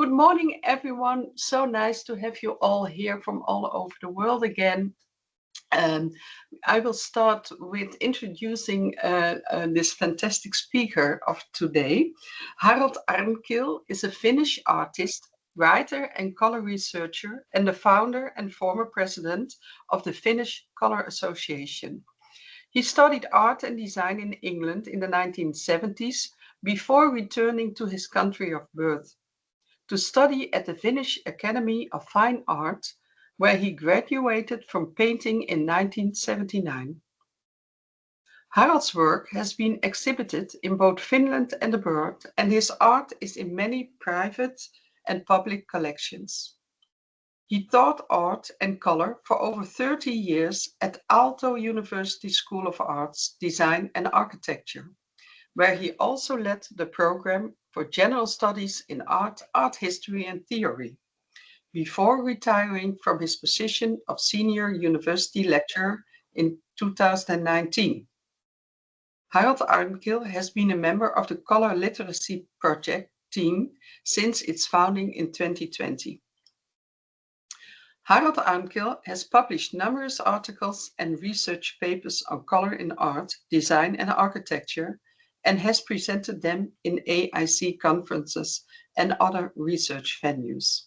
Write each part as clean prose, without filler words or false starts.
good morning, everyone. So nice to have you all here from all over the world again. I will start with introducing this fantastic speaker of today. Harald Arnkil is a Finnish artist, writer and color researcher, and the founder and former president of the Finnish Colour Association. He studied art and design in England in the 1970s before returning to his country of birth to study at the Finnish Academy of Fine Art, where he graduated from painting in 1979. Harald's work has been exhibited in both Finland and abroad, and his art is in many private and public collections. He taught art and color for over 30 years at Aalto University School of Arts, Design and Architecture, where he also led the program for general studies in art, art history and theory, before retiring from his position of senior university lecturer in 2019. Harald Arnkil has been a member of the Color Literacy Project team since its founding in 2020. Harald Arnkil has published numerous articles and research papers on color in art, design and architecture, and has presented them in AIC conferences and other research venues.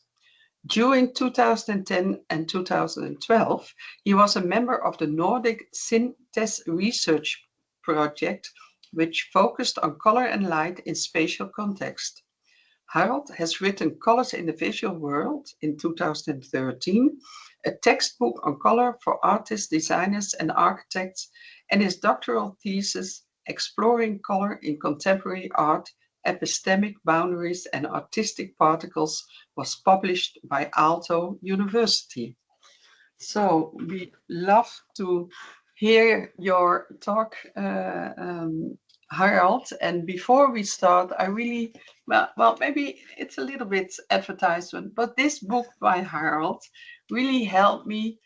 During 2010 and 2012, he was a member of the Nordic Synthes Research Project, which focused on color and light in spatial context. Harald has written Colors in the Visual World in 2013, a textbook on color for artists, designers, and architects, and his doctoral thesis, Exploring Color in Contemporary Art, Epistemic Boundaries and Artistic Particles, was published by Aalto University. So we love to hear your talk, Harald. And before we start, I really, well, maybe it's a little bit advertisement, but this book by Harald really helped me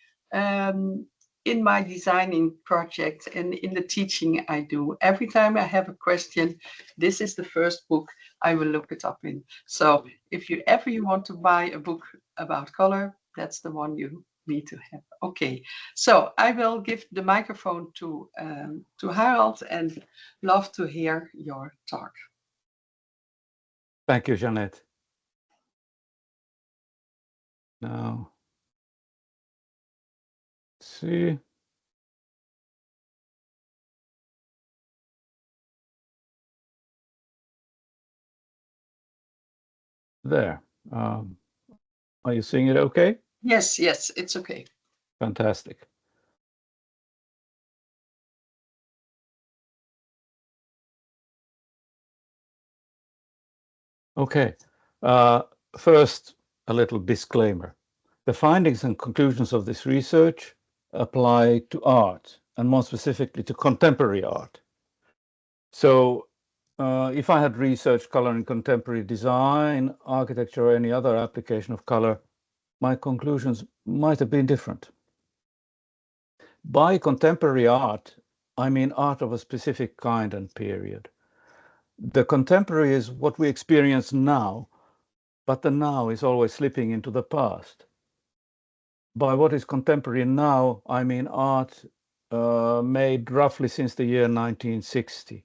in my designing project and in the teaching I do. Every time I have a question, this is the first book I will look it up in. So if you ever want to buy a book about color, that's the one you need to have. Okay, so I will give the microphone to Harald and love to hear your talk. Thank you, Jeanette. Now, let's see. There. Are you seeing it okay? Yes, it's okay. Fantastic. Okay. First, a little disclaimer. The findings and conclusions of this research apply to art, and more specifically to contemporary art. So if I had researched color in contemporary design, architecture, or any other application of color, my conclusions might have been different. By contemporary art, I mean art of a specific kind and period. The contemporary is what we experience now, but the now is always slipping into the past. By what is contemporary now, I mean art made roughly since the year 1960,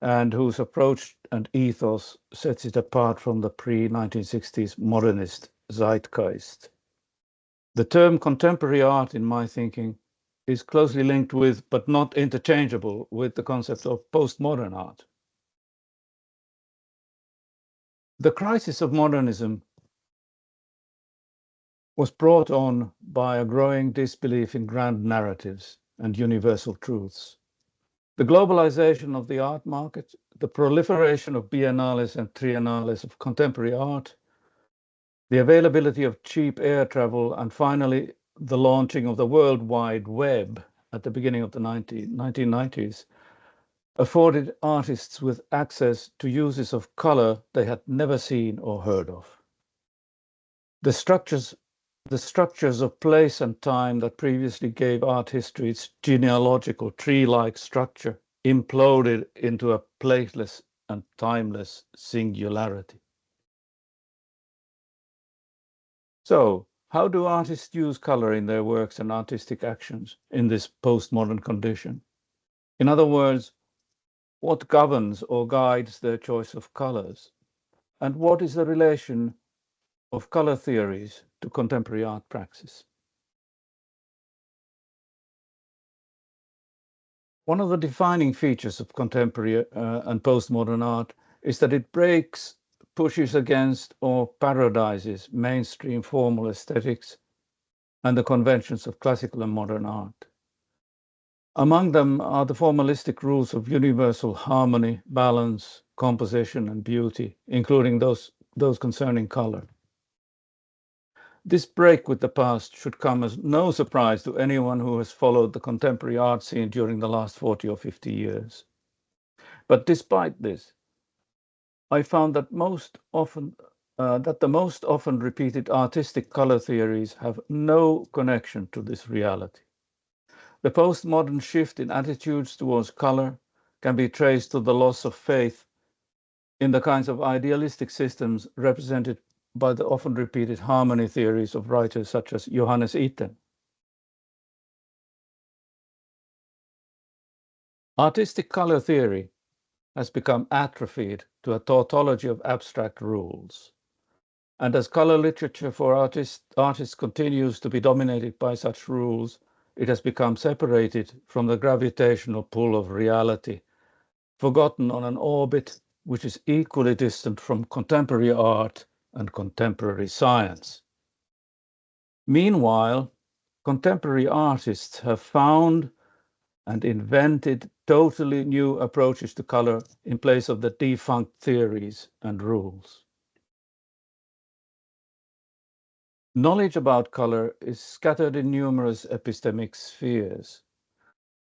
and whose approach and ethos sets it apart from the pre-1960s modernist zeitgeist. The term contemporary art, in my thinking, is closely linked with, but not interchangeable with, the concept of postmodern art. The crisis of modernism was brought on by a growing disbelief in grand narratives and universal truths. The globalization of the art market, the proliferation of biennales and triennales of contemporary art, the availability of cheap air travel, and finally the launching of the World Wide Web at the beginning of the 1990s afforded artists with access to uses of color they had never seen or heard of. The structures of place and time that previously gave art history its genealogical tree-like structure imploded into a placeless and timeless singularity. So, how do artists use color in their works and artistic actions in this postmodern condition? In other words, what governs or guides their choice of colors? And what is the relation of color theories to contemporary art praxis? One of the defining features of contemporary and postmodern art is that it pushes against or parodies mainstream formal aesthetics and the conventions of classical and modern art. Among them are the formalistic rules of universal harmony, balance, composition, and beauty, including those concerning color. This break with the past should come as no surprise to anyone who has followed the contemporary art scene during the last 40 or 50 years. But despite this, I found that the most often repeated artistic color theories have no connection to this reality. The postmodern shift in attitudes towards color can be traced to the loss of faith in the kinds of idealistic systems represented by the often repeated harmony theories of writers such as Johannes Itten. Artistic color theory has become atrophied to a tautology of abstract rules. And as color literature for artists continues to be dominated by such rules, it has become separated from the gravitational pull of reality, forgotten on an orbit which is equally distant from contemporary art and contemporary science. Meanwhile, contemporary artists have found and invented totally new approaches to color in place of the defunct theories and rules. Knowledge about color is scattered in numerous epistemic spheres.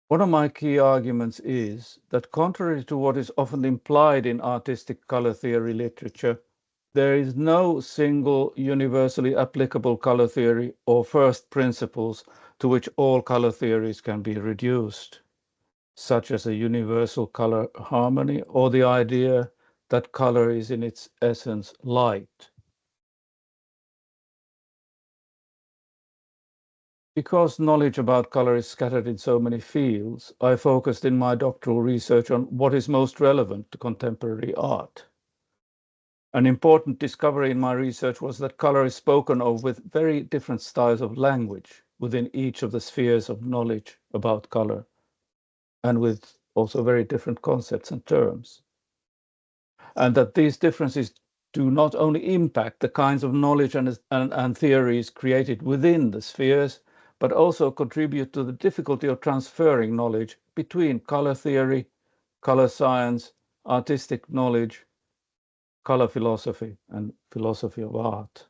One of my key arguments is that contrary to what is often implied in artistic color theory literature, there is no single universally applicable color theory or first principles to which all color theories can be reduced, such as a universal color harmony or the idea that color is in its essence light. Because knowledge about color is scattered in so many fields, I focused in my doctoral research on what is most relevant to contemporary art. An important discovery in my research was that color is spoken of with very different styles of language within each of the spheres of knowledge about color, and with also very different concepts and terms. And that these differences do not only impact the kinds of knowledge and theories created within the spheres, but also contribute to the difficulty of transferring knowledge between color theory, color science, artistic knowledge, color philosophy, and philosophy of art.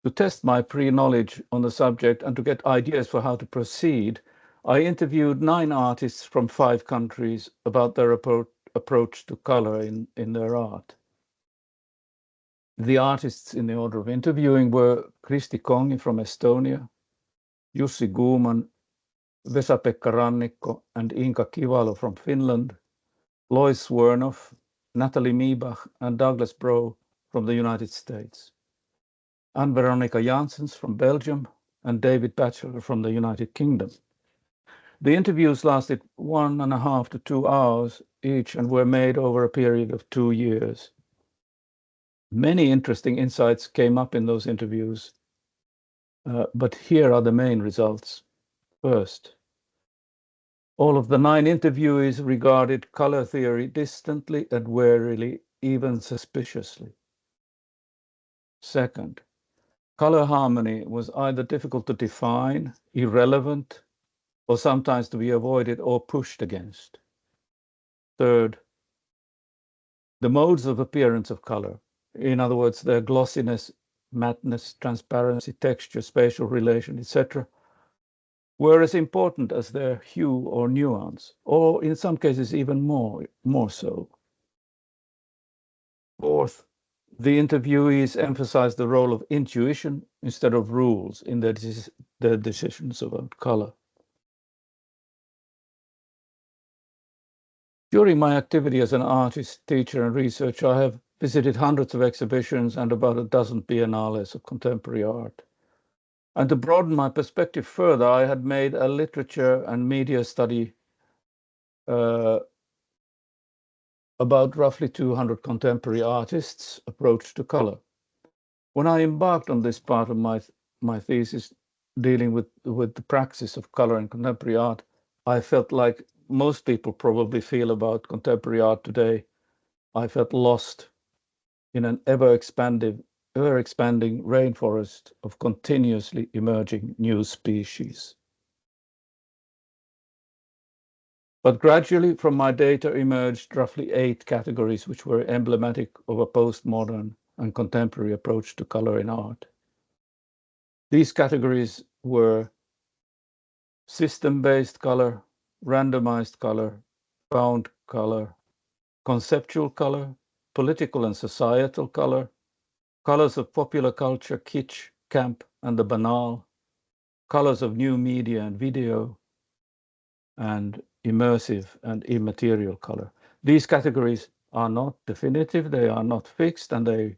To test my pre-knowledge on the subject and to get ideas for how to proceed, I interviewed 9 artists from 5 countries about their approach to color in their art. The artists in the order of interviewing were Kristi Kongi from Estonia, Jussi Guuman, Vesa-Pekka Rannikko, and Inka Kivalo from Finland, Lois Swernoff, Natalie Miebach, and Douglas Brough from the United States, Anne-Veronica Janssens from Belgium, and David Batchelor from the United Kingdom. The interviews lasted 1.5 to 2 hours each and were made over a period of 2 years. Many interesting insights came up in those interviews, but here are the main results. First, all of the 9 interviewees regarded color theory distantly and warily, even suspiciously. Second, color harmony was either difficult to define, irrelevant, or sometimes to be avoided or pushed against. Third, the modes of appearance of color, in other words, their glossiness, mattness, transparency, texture, spatial relation, etc., were as important as their hue or nuance, or in some cases even more so. Fourth, the interviewees emphasized the role of intuition instead of rules in their decisions about color. During my activity as an artist, teacher, and researcher, I have visited hundreds of exhibitions and about a dozen biennales of contemporary art. And to broaden my perspective further, I had made a literature and media study about roughly 200 contemporary artists' approach to color. When I embarked on this part of my thesis dealing with the praxis of color in contemporary art, I felt like most people probably feel about contemporary art today. I felt lost in an ever-expanding rainforest of continuously emerging new species. But gradually from my data emerged roughly 8 categories which were emblematic of a postmodern and contemporary approach to color in art. These categories were system-based color, randomized color, found color, conceptual color, political and societal color, colors of popular culture, kitsch, camp, and the banal, colors of new media and video, and immersive and immaterial color. These categories are not definitive, they are not fixed, and they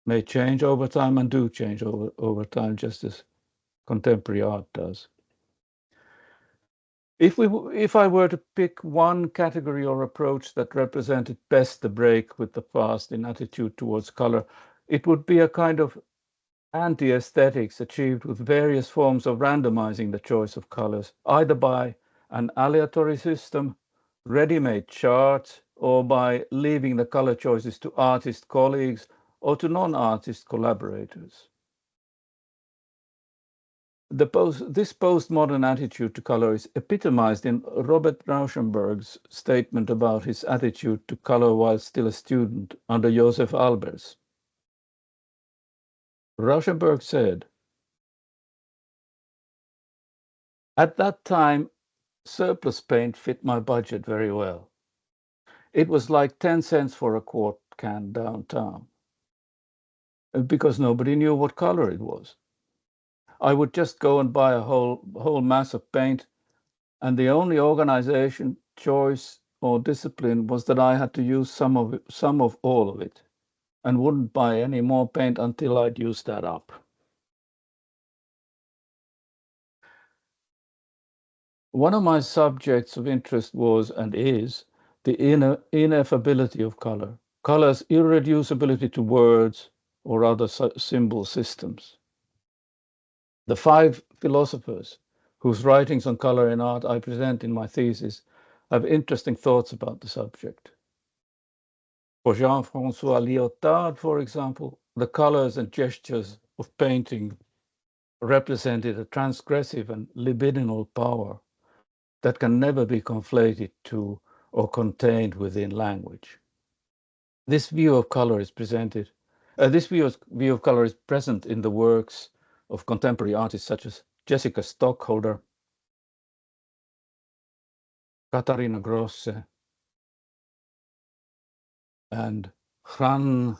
may change over time and do change over time, just as contemporary art does. If I were to pick one category or approach that represented best the break with the past in attitude towards color, it would be a kind of anti-aesthetics achieved with various forms of randomizing the choice of colors, either by an aleatory system, ready-made charts, or by leaving the color choices to artist colleagues or to non-artist collaborators. This postmodern attitude to color is epitomized in Robert Rauschenberg's statement about his attitude to color while still a student under Josef Albers. Rauschenberg said, "At that time, surplus paint fit my budget very well. It was like 10 cents for a quart can downtown, because nobody knew what color it was. I would just go and buy a whole mass of paint, and the only organization, choice, or discipline was that I had to use some of all of it, and wouldn't buy any more paint until I'd used that up." One of my subjects of interest was and is the ineffability of color, color's irreducibility to words or other symbol systems. The 5 philosophers whose writings on color in art I present in my thesis have interesting thoughts about the subject. For Jean-François Lyotard, for example, the colors and gestures of painting represented a transgressive and libidinal power that can never be conflated to or contained within language. This view of color is present in the works of contemporary artists such as Jessica Stockholder, Katarina Grosse, and Hrafnhildur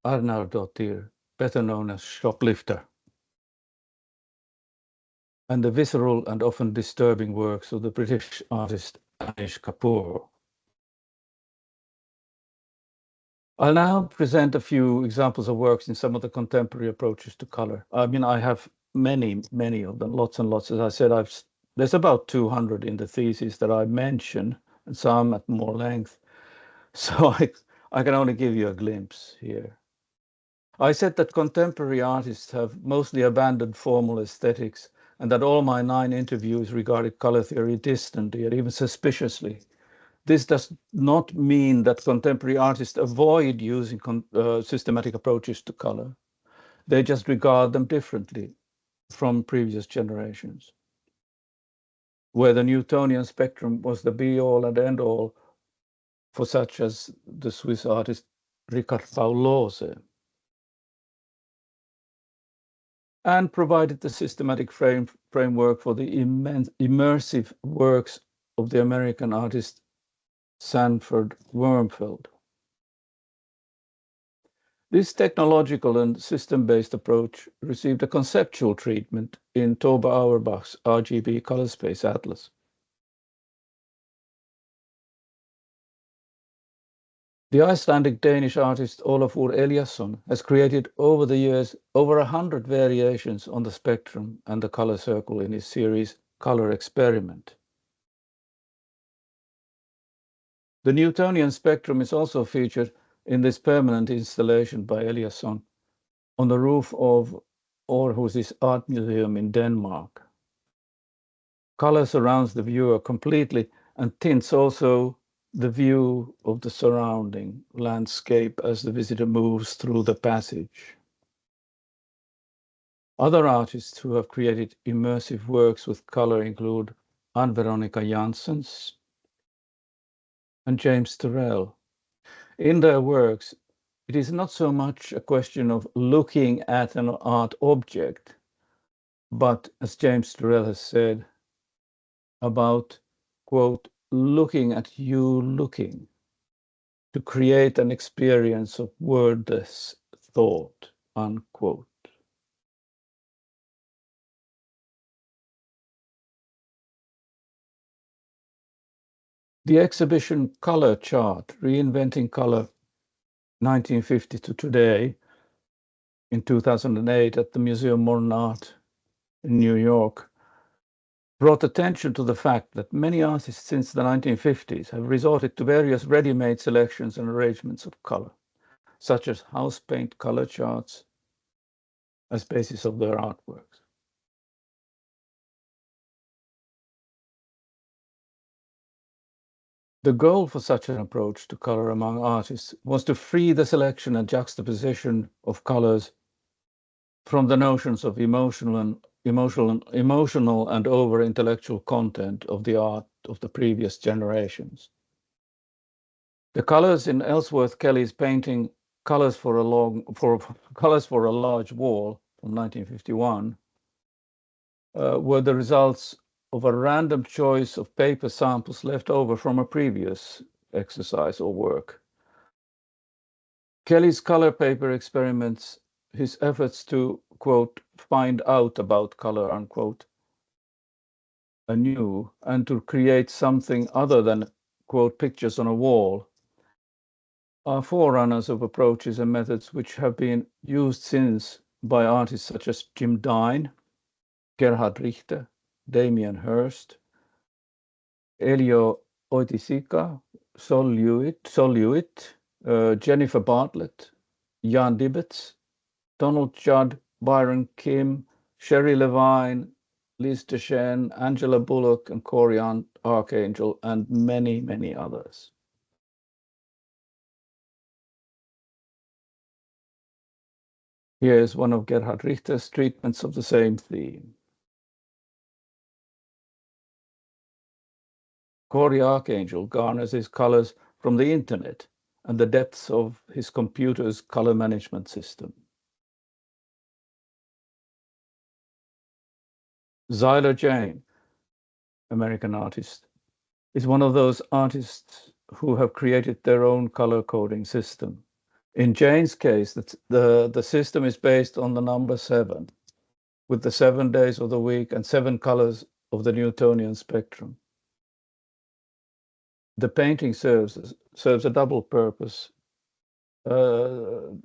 Arnardóttir, better known as Shoplifter, and the visceral and often disturbing works of the British artist Anish Kapoor. I'll now present a few examples of works in some of the contemporary approaches to color. I mean, I have many of them, lots and lots. As I said, there's about 200 in the thesis that I mention, and some at more length. So I can only give you a glimpse here. I said that contemporary artists have mostly abandoned formal aesthetics, and that all my 9 interviews regarded color theory distantly and even suspiciously. This does not mean that contemporary artists avoid using systematic approaches to color. They just regard them differently from previous generations, where the Newtonian spectrum was the be-all and end-all for such as the Swiss artist Richard Paulose, and provided the systematic framework for the immersive works of the American artist Sanford Wormfeld. This technological and system-based approach received a conceptual treatment in Toba Auerbach's RGB color space atlas. The Icelandic-Danish artist Olafur Eliasson has created over the years over 100 variations on the spectrum and the color circle in his series Color Experiment. The Newtonian spectrum is also featured in this permanent installation by Eliasson on the roof of Aarhus's Art Museum in Denmark. Color surrounds the viewer completely and tints also the view of the surrounding landscape as the visitor moves through the passage. Other artists who have created immersive works with color include Ann Veronica Janssens and James Turrell. In their works, it is not so much a question of looking at an art object, but as James Turrell has said, about, quote, looking at you looking to create an experience of wordless thought, unquote. The exhibition Color Chart, Reinventing Color 1950 to Today in 2008 at the Museum of Modern Art in New York brought attention to the fact that many artists since the 1950s have resorted to various ready-made selections and arrangements of color, such as house paint color charts as basis of their artworks. The goal for such an approach to color among artists was to free the selection and juxtaposition of colors from the notions of emotional and over-intellectual content of the art of the previous generations. The colors in Ellsworth Kelly's painting Colors for a Large Wall from 1951 were the results of a random choice of paper samples left over from a previous exercise or work. Kelly's color paper experiments, his efforts to, quote, find out about color, unquote, anew, and to create something other than, quote, pictures on a wall, are forerunners of approaches and methods which have been used since by artists such as Jim Dine, Gerhard Richter, Damien Hirst, Elio Oiticica, Sol Lewitt, Jennifer Bartlett, Jan Dibbets, Donald Judd, Byron Kim, Sherry Levine, Liz Deschênes, Angela Bullock, and Corey Archangel, and many, many others. Here is one of Gerhard Richter's treatments of the same theme. Corey Archangel garners his colors from the internet and the depths of his computer's color management system. Zyler Jane, American artist, is one of those artists who have created their own color coding system. In Jane's case, the system is based on the number 7, with the 7 days of the week and 7 colors of the Newtonian spectrum. The painting serves a double purpose. The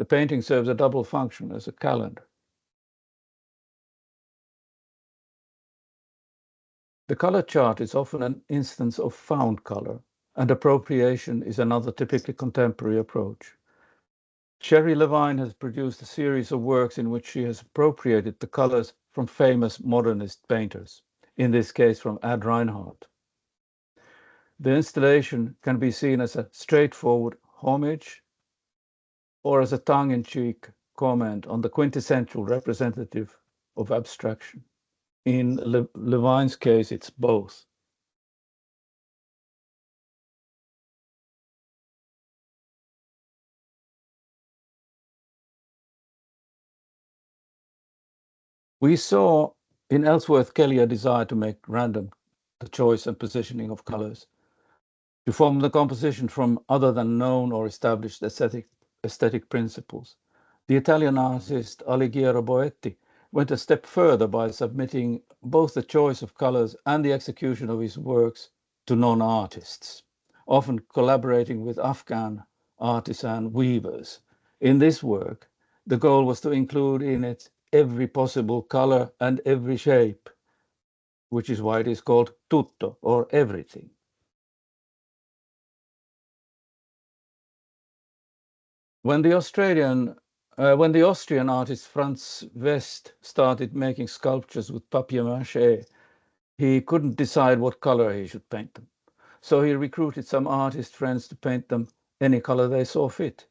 painting serves a double function as a calendar. The color chart is often an instance of found color, and appropriation is another typically contemporary approach. Sherry Levine has produced a series of works in which she has appropriated the colors from famous modernist painters, in this case from Ad Reinhardt. The installation can be seen as a straightforward homage or as a tongue-in-cheek comment on the quintessential representative of abstraction. In Levine's case, it's both. We saw in Ellsworth Kelly a desire to make random the choice and positioning of colors, to form the composition from other than known or established aesthetic principles. The Italian artist Alighiero Boetti went a step further by submitting both the choice of colors and the execution of his works to non-artists. often collaborating with Afghan artisan weavers. In this work, the goal was to include in it every possible color and every shape, which is why it is called tutto, or everything. When the Austrian artist Franz West started making sculptures with papier-mâché, he couldn't decide what color he should paint them. So he recruited some artist friends to paint them any color they saw fit.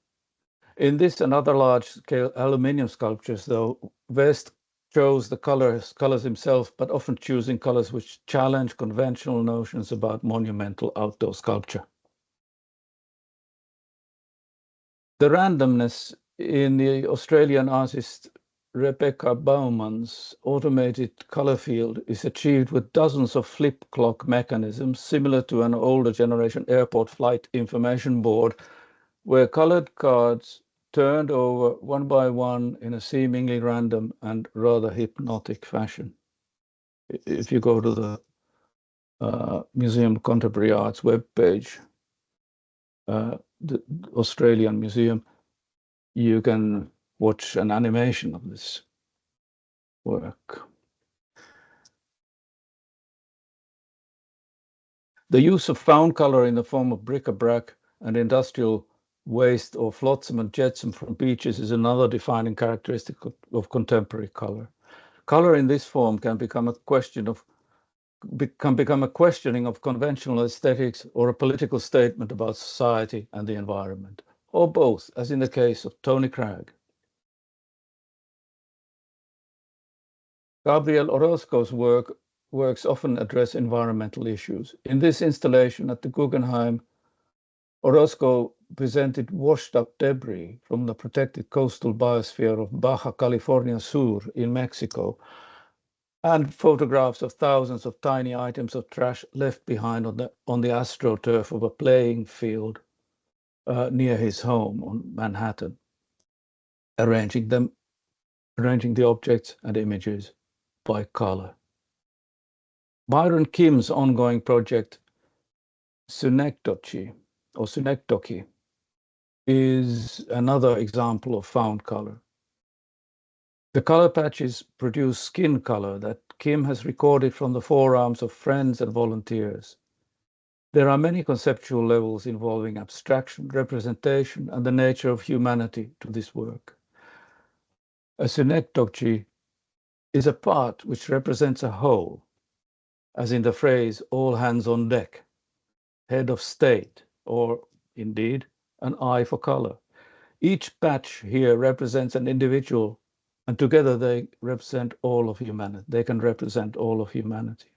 In this and other large-scale aluminium sculptures, though, West chose the colors himself, but often choosing colors which challenge conventional notions about monumental outdoor sculpture. The randomness in the Australian artist Rebecca Bauman's automated color field is achieved with dozens of flip clock mechanisms similar to an older generation airport flight information board, where colored cards turned over one by one in a seemingly random and rather hypnotic fashion. If you go to the Museum of Contemporary Art's webpage, the Australian Museum, you can watch an animation of this work. The use of found color in the form of bric-a-brac and industrial waste or flotsam and jetsam from beaches is another defining characteristic of contemporary color. Color in this form can become a questioning of conventional aesthetics or a political statement about society and the environment, or both, as in the case of Tony Cragg. Gabriel Orozco's works often address environmental issues. In this installation at the Guggenheim, Orozco presented washed-up debris from the protected coastal biosphere of Baja California Sur in Mexico, and photographs of thousands of tiny items of trash left behind on the astroturf of a playing field near his home on Manhattan, arranging the objects and images by color. Byron Kim's ongoing project, Synecdoche, is another example of found color. The color patches produce skin color that Kim has recorded from the forearms of friends and volunteers. There are many conceptual levels involving abstraction, representation, and the nature of humanity to this work. A synecdoche is a part which represents a whole, as in the phrase, all hands on deck, head of state, or indeed, an eye for color. Each patch here represents an individual, and together they represent all of humanity. They can represent all of humanity.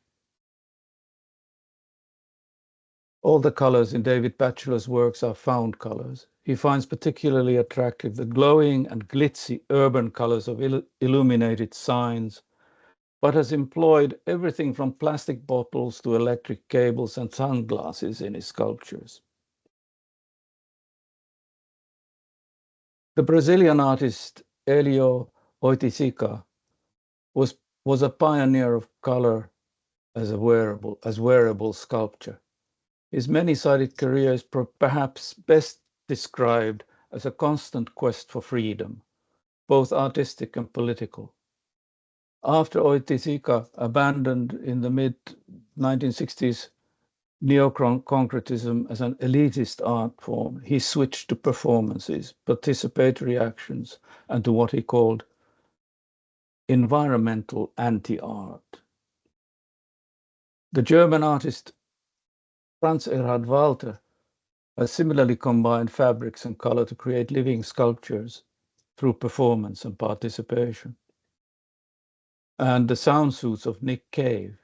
All the colors in David Batchelor's works are found colors. He finds particularly attractive the glowing and glitzy urban colors of illuminated signs, but has employed everything from plastic bottles to electric cables and sunglasses in his sculptures. The Brazilian artist Elio Oiticica was a pioneer of color as wearable sculpture. His many-sided career is perhaps best described as a constant quest for freedom, both artistic and political. After Oiticica abandoned in the mid-1960s neoconcretism as an elitist art form, he switched to performances, participatory actions, and to what he called environmental anti-art. The German artist Franz Erhard Walter has similarly combined fabrics and color to create living sculptures through performance and participation. And the sound suits of Nick Cave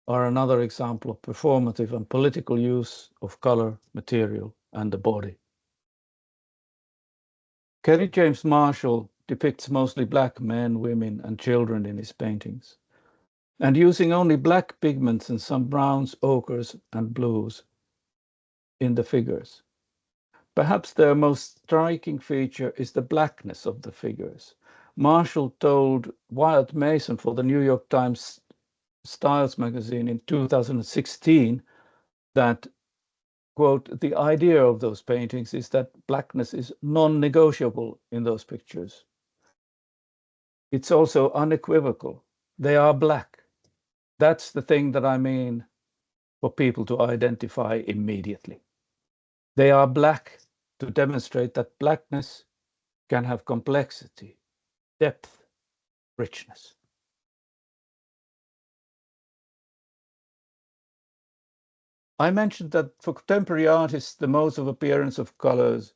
are another example of performative and political use of color, material, and the body. Kerry James Marshall depicts mostly black men, women, and children in his paintings, and using only black pigments and some browns, ochres, and blues in the figures. Perhaps their most striking feature is the blackness of the figures. Marshall told Wyatt Mason for the New York Times Styles magazine in 2016 that, quote, the idea of those paintings is that blackness is non-negotiable in those pictures. It's also unequivocal. They are black. That's the thing that I mean for people to identify immediately. They are black to demonstrate that blackness can have complexity, depth, richness. I mentioned that for contemporary artists, the modes of appearance of colors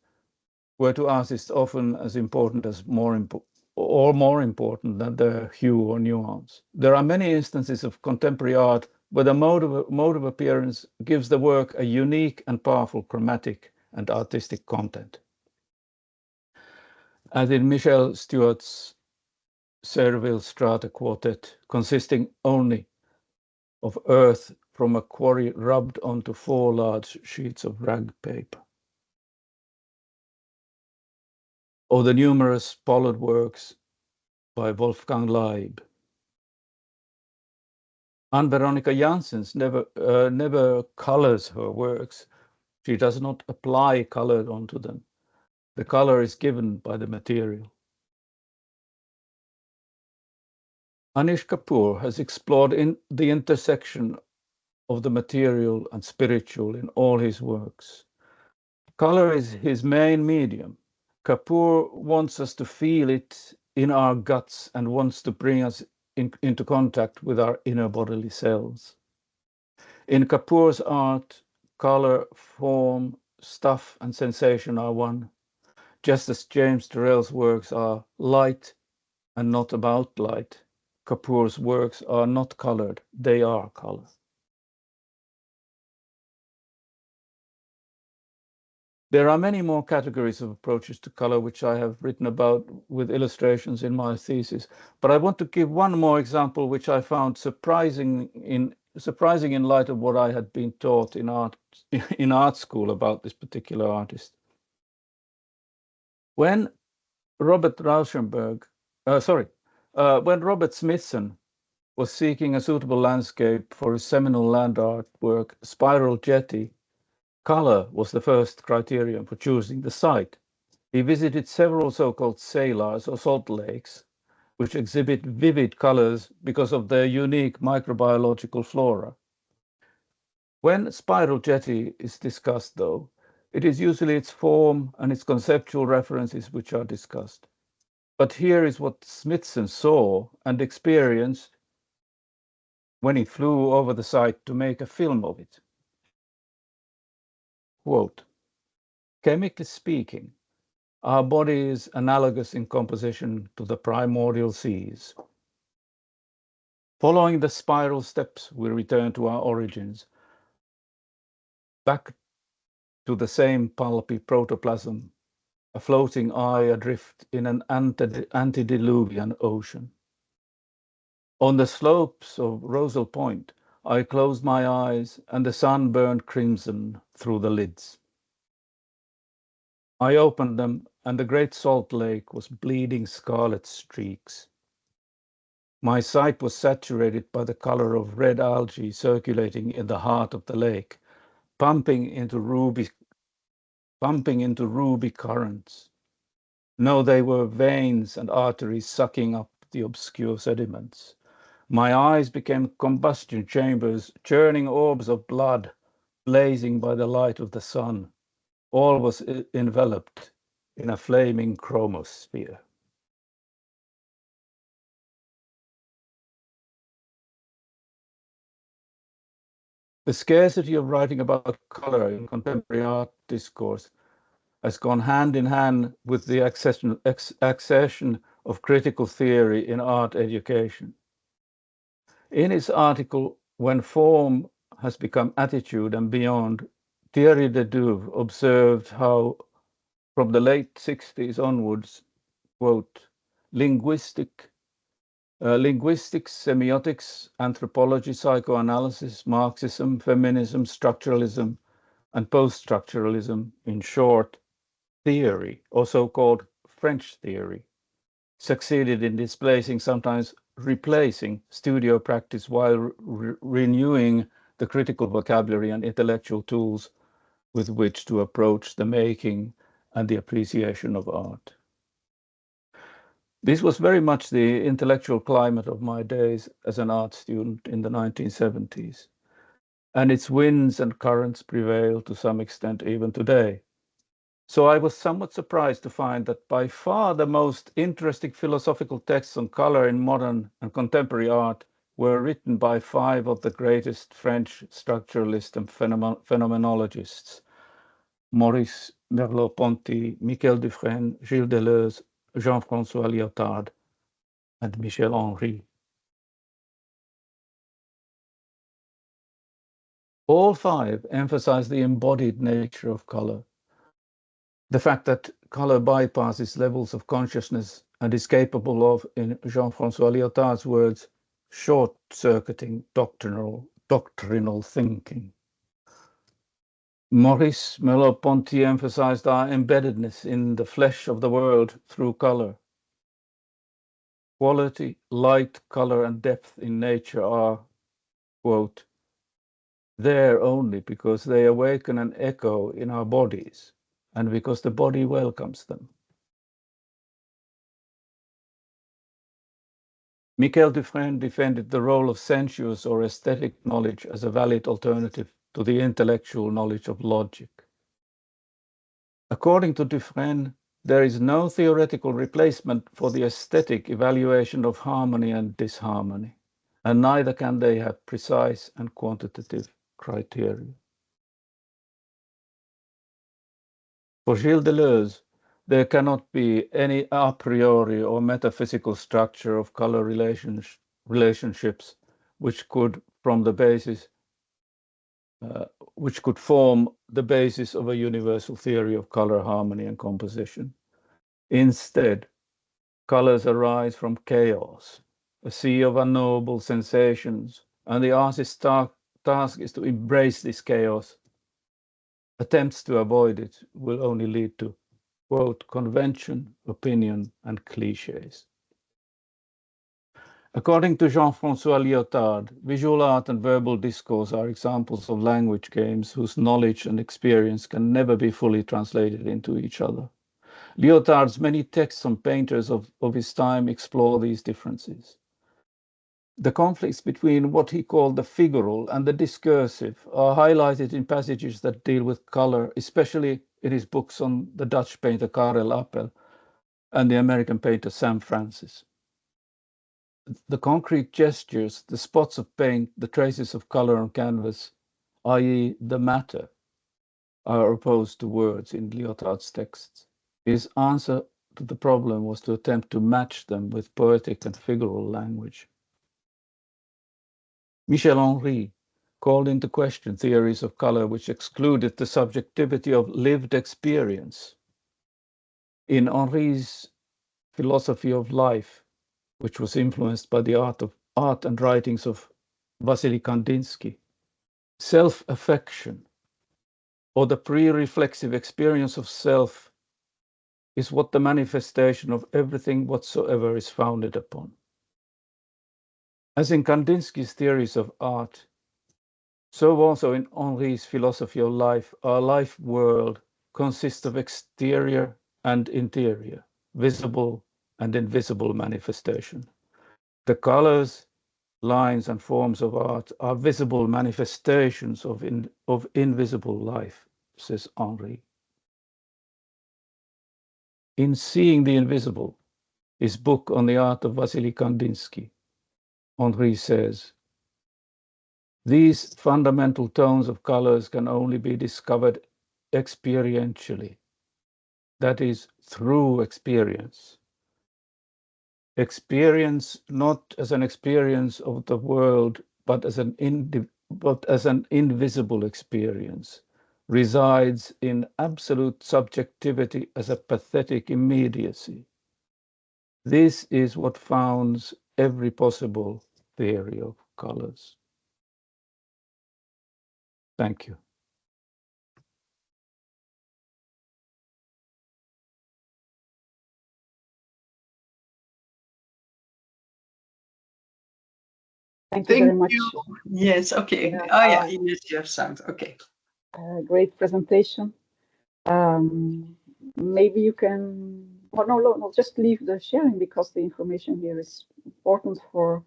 were to artists often as important as more important than their hue or nuance. There are many instances of contemporary art where the mode of appearance gives the work a unique and powerful chromatic and artistic content. As in Michel Stewart's Cerville Strata Quartet, consisting only of earth from a quarry rubbed onto 4 large sheets of rag paper. Or the numerous pollard works by Wolfgang Leib. Ann Veronica Janssens never colors her works. She does not apply color onto them. The color is given by the material. Anish Kapoor has explored the intersection of the material and spiritual in all his works. Color is his main medium. Kapoor wants us to feel it in our guts and wants to bring us into contact with our inner bodily selves. In Kapoor's art, color, form, stuff, and sensation are one, just as James Turrell's works are light and not about light. Kapoor's works are not colored, they are color. There are many more categories of approaches to color which I have written about with illustrations in my thesis, but I want to give one more example which I found surprising in light of what I had been taught in art school about this particular artist. When Robert Smithson was seeking a suitable landscape for his seminal land art work, Spiral Jetty, color was the first criterion for choosing the site. He visited several so-called salars or salt lakes, which exhibit vivid colors because of their unique microbiological flora. When Spiral Jetty is discussed, though, it is usually its form and its conceptual references which are discussed. But here is what Smithson saw and experienced when he flew over the site to make a film of it. Quote, chemically speaking, our body is analogous in composition to the primordial seas. Following the spiral steps, we return to our origins, back to the same pulpy protoplasm, a floating eye adrift in an antediluvian ocean. On the slopes of Rosal Point, I closed my eyes and the sun burned crimson through the lids. I opened them and the great salt lake was bleeding scarlet streaks. My sight was saturated by the color of red algae circulating in the heart of the lake, pumping into ruby currents. No, they were veins and arteries sucking up the obscure sediments. My eyes became combustion chambers, churning orbs of blood, blazing by the light of the sun. All was enveloped in a flaming chromosphere. The scarcity of writing about color in contemporary art discourse has gone hand in hand with the accession of critical theory in art education. In his article, When Form Has Become Attitude and Beyond, Thierry Dedeuve observed how, from the late 60s onwards, quote, linguistics, semiotics, anthropology, psychoanalysis, Marxism, feminism, structuralism, and post-structuralism, in short, theory, or so-called French theory, succeeded in displacing, sometimes replacing, studio practice while renewing the critical vocabulary and intellectual tools with which to approach the making and the appreciation of art. This was very much the intellectual climate of my days as an art student in the 1970s, and its winds and currents prevail to some extent even today. So I was somewhat surprised to find that by far the most interesting philosophical texts on color in modern and contemporary art were written by 5 of the greatest French structuralists and phenomenologists: Maurice Merleau-Ponty, Michel Dufresne, Gilles Deleuze, Jean-François Lyotard, and Michel Henry. All 5 emphasize the embodied nature of color, the fact that color bypasses levels of consciousness and is capable of, in Jean-François Lyotard's words, short-circuiting doctrinal thinking. Maurice Merleau-Ponty emphasized our embeddedness in the flesh of the world through color. Quality, light, color, and depth in nature are, quote, there only because they awaken an echo in our bodies and because the body welcomes them. Michel Dufresne defended the role of sensuous or aesthetic knowledge as a valid alternative to the intellectual knowledge of logic. According to Dufresne, there is no theoretical replacement for the aesthetic evaluation of harmony and disharmony, and neither can they have precise and quantitative criteria. For Gilles Deleuze, there cannot be any a priori or metaphysical structure of color relationships which could form the basis of a universal theory of color, harmony, and composition. Instead, colors arise from chaos, a sea of unknowable sensations, and the artist's task is to embrace this chaos. Attempts to avoid it will only lead to, quote, convention, opinion, and cliches. According to Jean-François Lyotard, visual art and verbal discourse are examples of language games whose knowledge and experience can never be fully translated into each other. Lyotard's many texts on painters of his time explore these differences. The conflicts between what he called the figural and the discursive are highlighted in passages that deal with color, especially in his books on the Dutch painter Karel Appel and the American painter Sam Francis. The concrete gestures, the spots of paint, the traces of color on canvas, i.e. the matter, are opposed to words in Lyotard's texts. His answer to the problem was to attempt to match them with poetic and figural language. Michel Henry called into question theories of color which excluded the subjectivity of lived experience. In Henry's philosophy of life, which was influenced by the art and writings of Wassily Kandinsky, self-affection, or the pre-reflexive experience of self, is what the manifestation of everything whatsoever is founded upon. As in Kandinsky's theories of art, so also in Henry's philosophy of life, our life world consists of exterior and interior, visible and invisible manifestation. The colors, lines, and forms of art are visible manifestations of invisible life, says Henry. In Seeing the Invisible, his book on the art of Wassily Kandinsky, Henry says, these fundamental tones of colors can only be discovered experientially, that is, through experience. Experience not as an experience of the world, but as an invisible experience, resides in absolute subjectivity as a pathetic immediacy. This is what founds every possible theory of colors. Thank you. Thank you very much. Yes, okay. Yeah. Oh yeah, Ines, you have sound. Okay. great presentation. Maybe you can, well, no, just leave the sharing because the information here is important for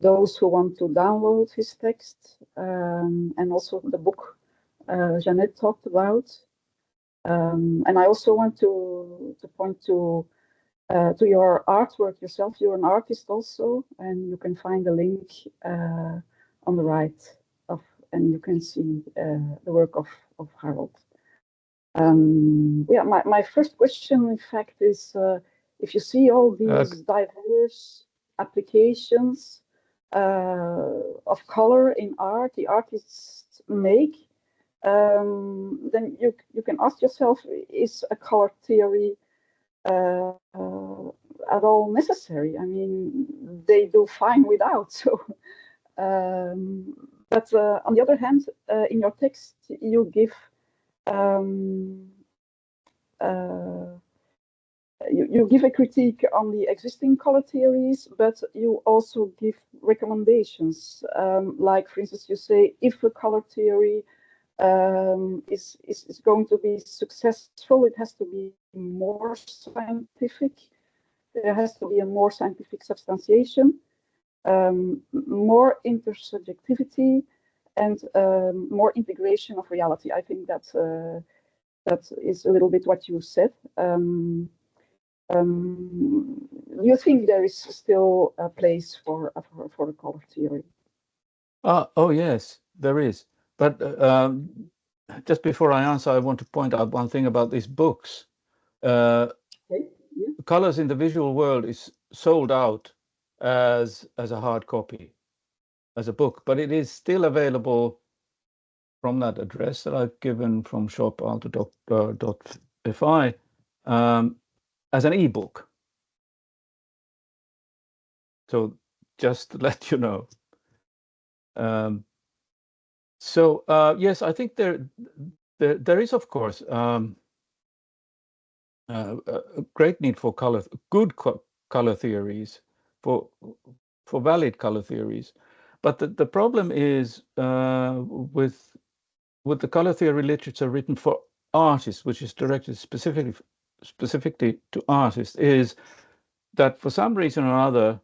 those who want to download his text, and also the book Jeanette talked about. And I also want to point to your artwork yourself. You're an artist also, and you can find the link on the right of, and you can see the work of Harald. Yeah, my first question, in fact, is if you see all these diverse applications of color in art, the artists make, then you can ask yourself, is a color theory at all necessary? I mean, they do fine without. So, but on the other hand, in your text, you give you give a critique on the existing color theories, but you also give recommendations. Like, for instance, you say if a color theory is going to be successful, it has to be more scientific. There has to be a more scientific substantiation, more intersubjectivity, and more integration of reality. I think that is a little bit what you said. Do you think there is still a place for a color theory? Oh yes, there is. But just before I answer, I want to point out one thing about these books. Okay. Yeah. Colors in the Visual World is sold out as a hard copy, as a book, but it is still available from that address that I've given from shop.alto.fi as an ebook. So just to let you know. So yes, I think there is, of course, a great need for good color theories, for valid color theories. But the problem is with the color theory literature written for artists, which is directed specifically to artists, is that for some reason or other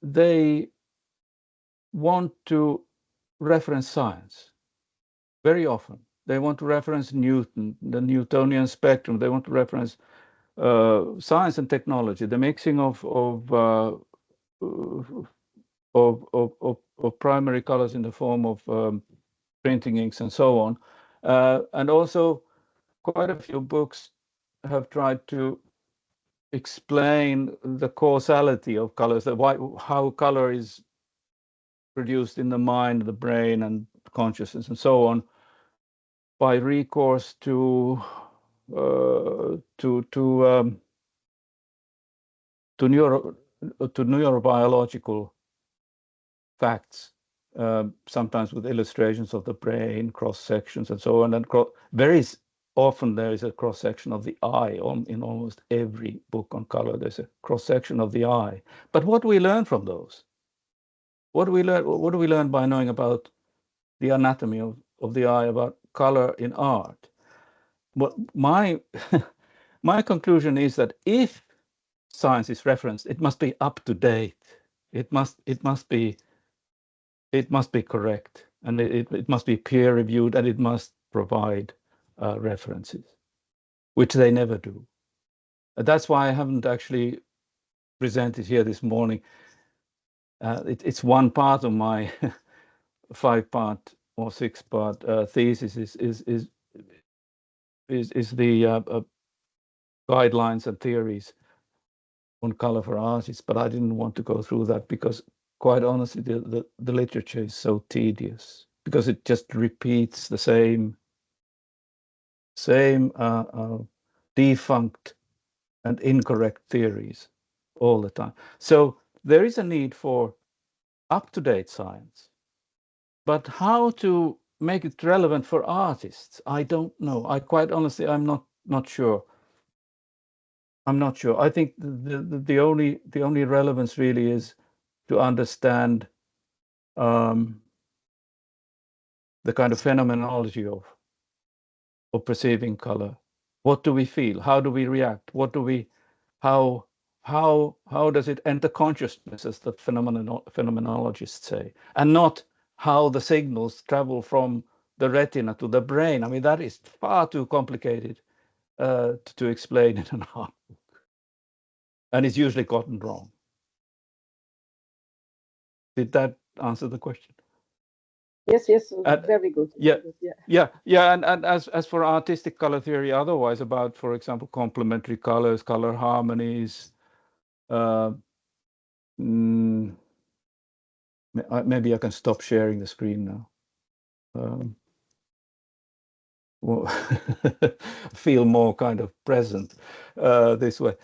they want to reference science very often. They want to reference Newton, the Newtonian spectrum. They want to reference science and technology, the mixing of primary colors in the form of printing inks and so on. And also, quite a few books have tried to explain the causality of colors, how color is produced in the mind, the brain, and consciousness, and so on, by recourse to neurobiological facts, sometimes with illustrations of the brain, cross sections, and so on. And very often there is a cross section of the eye. In almost every book on color, there's a cross section of the eye. But what do we learn from those? What do we learn by knowing about the anatomy of the eye, about color in art? Well, my conclusion is that if science is referenced, it must be up to date. It must be correct, and it must be peer reviewed, and it must provide references, which they never do. That's why I haven't actually presented here this morning. It's one part of my 5-part or 6-part thesis is the guidelines and theories on color for artists, but I didn't want to go through that because, quite honestly, the literature is so tedious, because it just repeats the same defunct and incorrect theories all the time. So there is a need for up-to-date science, but how to make it relevant for artists, I don't know. Quite honestly, I'm not sure. I'm not sure. I think the only relevance really is to understand the kind of phenomenology of perceiving color. What do we feel? How do we react? What do we, how does it enter consciousness, as the phenomenologists say, and not how the signals travel from the retina to the brain. I mean, that is far too complicated to explain in an art book, and it's usually gotten wrong. Did that answer the question? Yes, very good. Yeah, very good, yeah. And as for artistic color theory, otherwise about, for example, complementary colors, color harmonies. Maybe I can stop sharing the screen now. Well, feel more kind of present this way.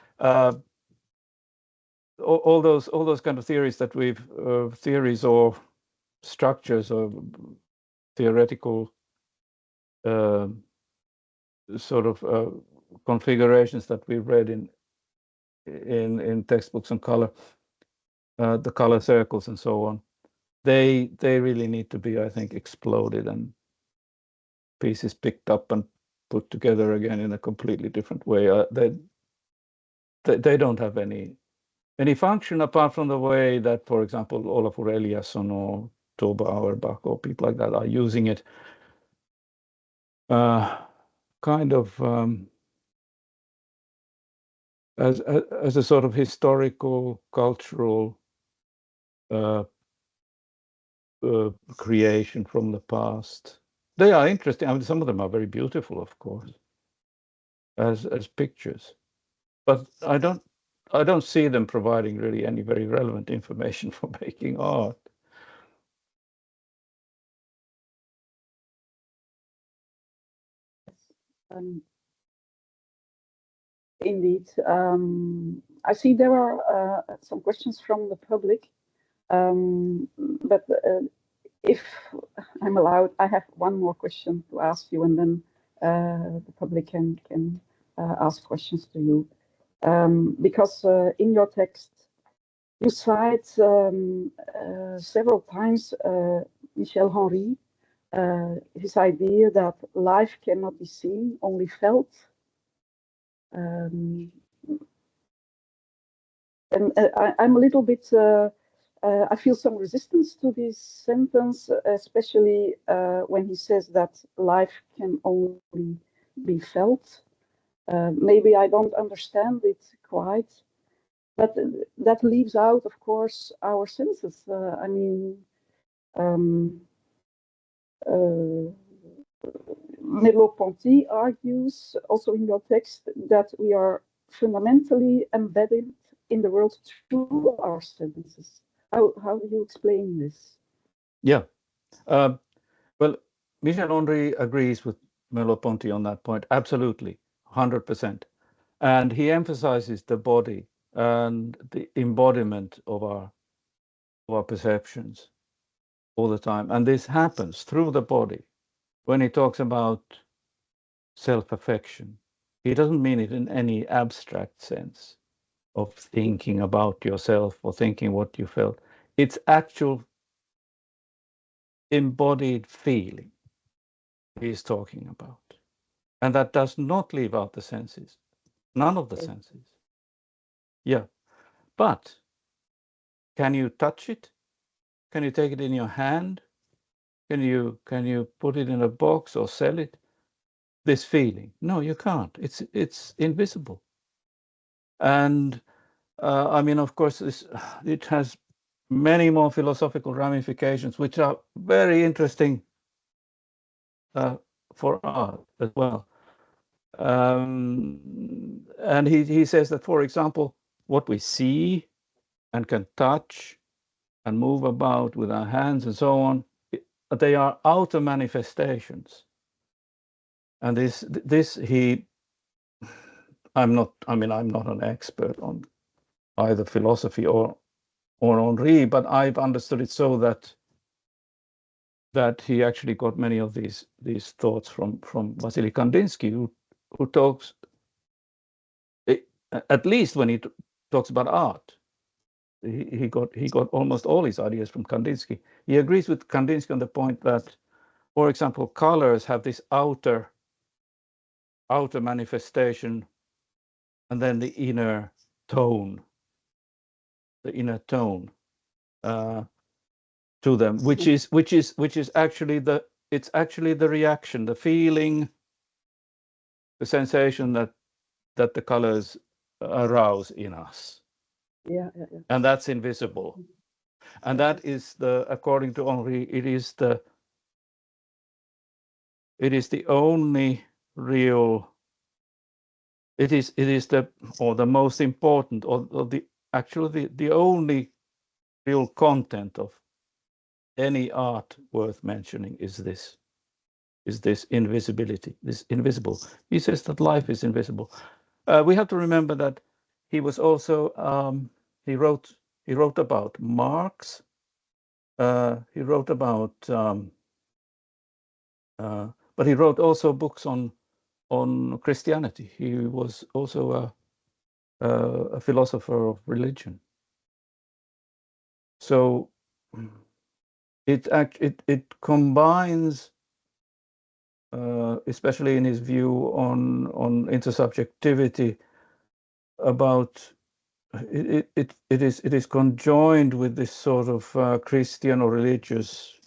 All those kind of theories that we've theories or structures or theoretical sort of configurations that we've read in textbooks on color, the color circles and so on, they really need to be, I think, exploded and pieces picked up and put together again in a completely different way. They don't have any function apart from the way that, for example, Olafur Eliasson or Tove Auerbach or people like that are using it kind of as a sort of historical, cultural creation from the past. They are interesting. I mean, some of them are very beautiful, of course, as pictures, but I don't see them providing really any very relevant information for making art. Indeed. I see there are some questions from the public, but if I'm allowed, I have one more question to ask you, and then the public can ask questions to you. Because in your text, you cite several times Michel Henry, his idea that life cannot be seen, only felt. And I'm a little bit, I feel some resistance to this sentence, especially when he says that life can only be felt. Maybe I don't understand it quite, but that leaves out, of course, our senses. I mean, Merleau-Ponty argues also in your text that we are fundamentally embedded in the world through our senses. How do you explain this? Yeah, well, Michel Henry agrees with Merleau-Ponty on that point, absolutely, 100%. And he emphasizes the body and the embodiment of our perceptions all the time. And this happens through the body. When he talks about self-affection, he doesn't mean it in any abstract sense of thinking about yourself or thinking what you felt. It's actual embodied feeling he's talking about. And that does not leave out the senses, none of the senses. Yeah, but can you touch it? Can you take it in your hand? Can you put it in a box or sell it? This feeling? No, you can't. It's invisible. And I mean, of course, it has many more philosophical ramifications, which are very interesting for art as well. And he says that, for example, what we see and can touch and move about with our hands and so on, they are outer manifestations. And I'm not an expert on either philosophy or Henri, but I've understood it so that he actually got many of these thoughts from Vasily Kandinsky, who talks, at least when he talks about art, he got almost all his ideas from Kandinsky. He agrees with Kandinsky on the point that for example, colors have this outer manifestation, and then the inner tone to them, which is actually the reaction, the feeling, the sensation that the colors arouse in us. Yeah. And that's invisible. And that is according to Henri, it is the only real, it is the most important, or the only real content of any art worth mentioning is this invisibility, this invisible. He says that life is invisible. We have to remember that he was also he wrote about Marx. He wrote about, but he wrote also books on Christianity. He was also a philosopher of religion. So it combines, especially in his view on intersubjectivity, about it is conjoined with this sort of Christian or religious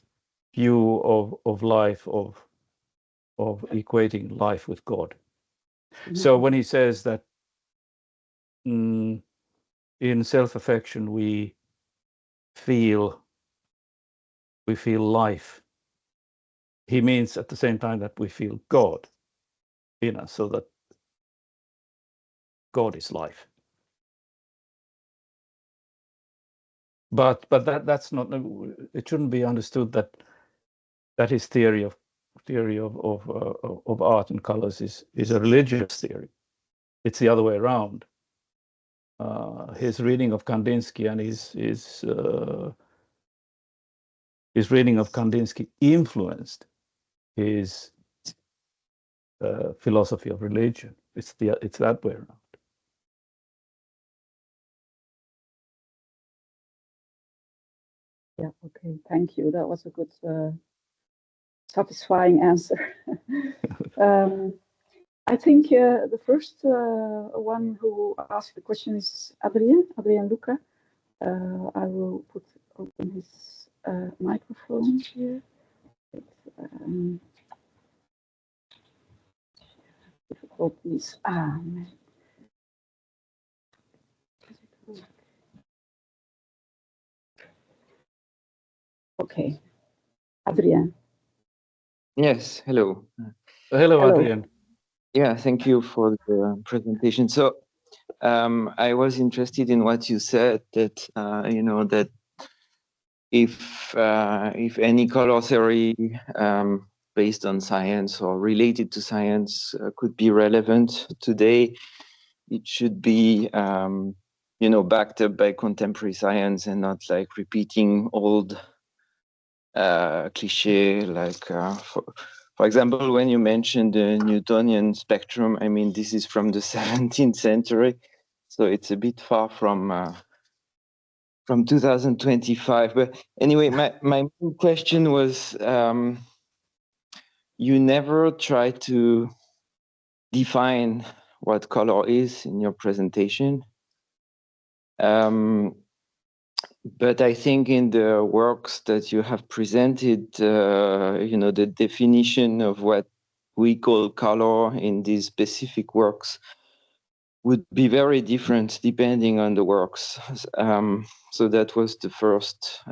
view of life, of equating life with God. So when he says that in self-affection we feel life, he means at the same time that we feel God in us, so that God is life. But that's not, it shouldn't be understood that his theory of art and colors is a religious theory. It's the other way around. His reading of Kandinsky and his reading of Kandinsky influenced his philosophy of religion. It's that way around. Yeah, okay, thank you. That was a good, satisfying answer. I think the first one who asked the question is Adrien Luca. I will open his microphone here. Difficulties. Man. Okay, Adrien. Yes, hello. Hello, Adrien. Yeah, thank you for the presentation. So I was interested in what you said, that that if any color theory based on science or related to science could be relevant today, it should be backed up by contemporary science and not like repeating old cliche, like for example, when you mentioned the Newtonian spectrum, I mean, this is from the 17th century, so it's a bit far from 2025. But anyway, my main question was, you never try to define what color is in your presentation. But I think in the works that you have presented, the definition of what we call color in these specific works would be very different depending on the works. So that was the first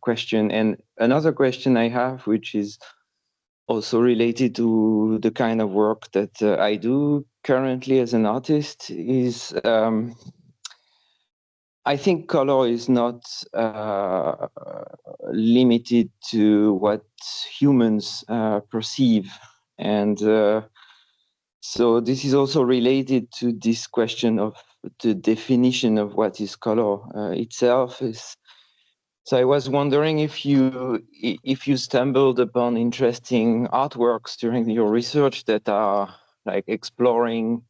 question. And another question I have, which is also related to the kind of work that I do currently as an artist, is I think color is not limited to what humans perceive. And so this is also related to this question of the definition of what is color itself. So I was wondering if you stumbled upon interesting artworks during your research that are like exploring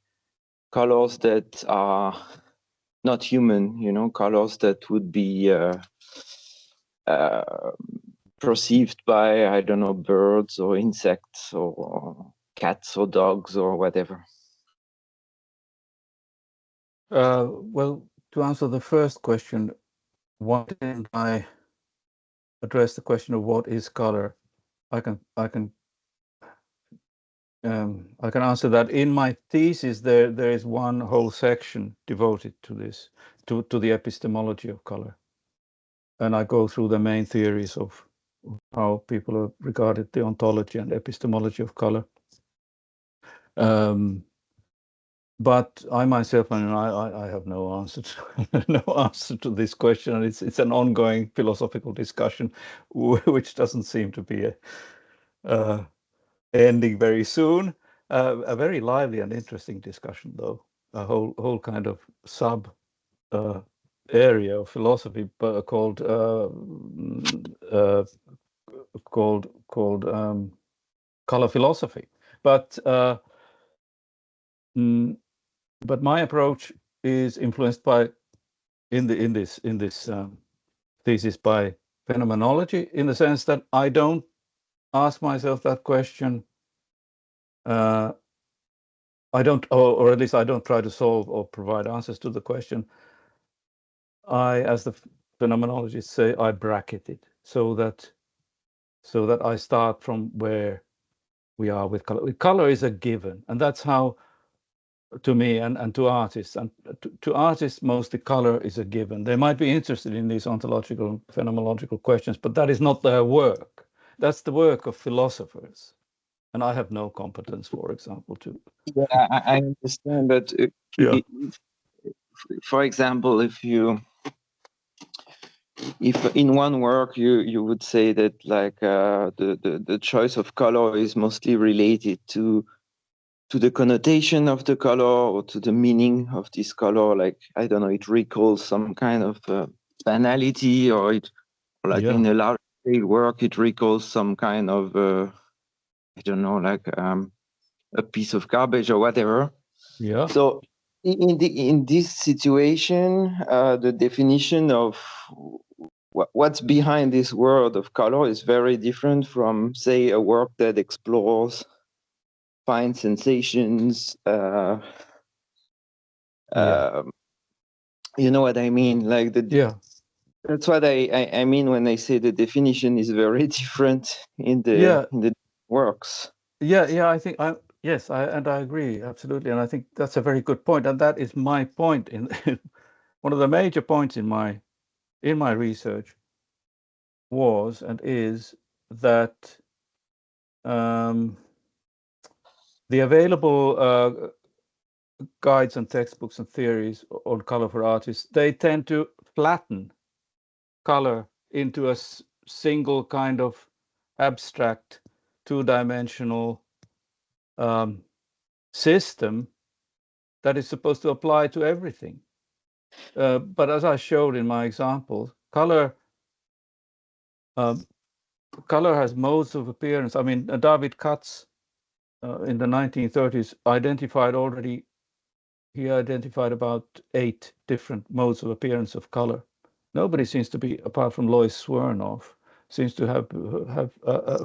colors that are not human, colors that would be perceived by, I don't know, birds or insects or cats or dogs or whatever? Well, to answer the first question, why didn't I address the question of what is color? I can answer that. In my thesis, there is one whole section devoted to this, to the epistemology of color, and I go through the main theories of how people have regarded the ontology and epistemology of color. But I myself, I have no answer to, no answer to this question, and it's an ongoing philosophical discussion, which doesn't seem to be ending very soon. A very lively and interesting discussion, though. A whole kind of sub area of philosophy, called color philosophy. But my approach is influenced by in this thesis by phenomenology, in the sense that I don't ask myself that question. I don't, or at least I don't try to solve or provide answers to the question. I, as the phenomenologists say, I bracket it so that I start from where we are with color. Color is a given, and that's how, to me and to artists, and to artists mostly, color is a given. They might be interested in these ontological and phenomenological questions, but that is not their work. That's the work of philosophers, and I have no competence, for example, to. Yeah, I understand, but Yeah. For example, if in one work you would say that like the choice of color is mostly related to the connotation of the color or to the meaning of this color, like, I don't know, it recalls some kind of banality, or in a large scale work it recalls some kind of I don't know, like a piece of garbage or whatever. Yeah. So in this situation, the definition of what's behind this world of color is very different from, say, a work that explores fine sensations. You know what I mean? Like that's what I mean when I say the definition is very different in the works. Yeah. I think yes, I agree absolutely, and I think that's a very good point, and that is my point in one of the major points in my research was and is that the available guides and textbooks and theories on color for artists, they tend to flatten color into a single kind of abstract, two-dimensional system that is supposed to apply to everything. But as I showed in my example, color has modes of appearance. I mean, David Katz in the 1930s he identified about 8 different modes of appearance of color. Nobody seems to be, apart from Lois Swernoff, seems to have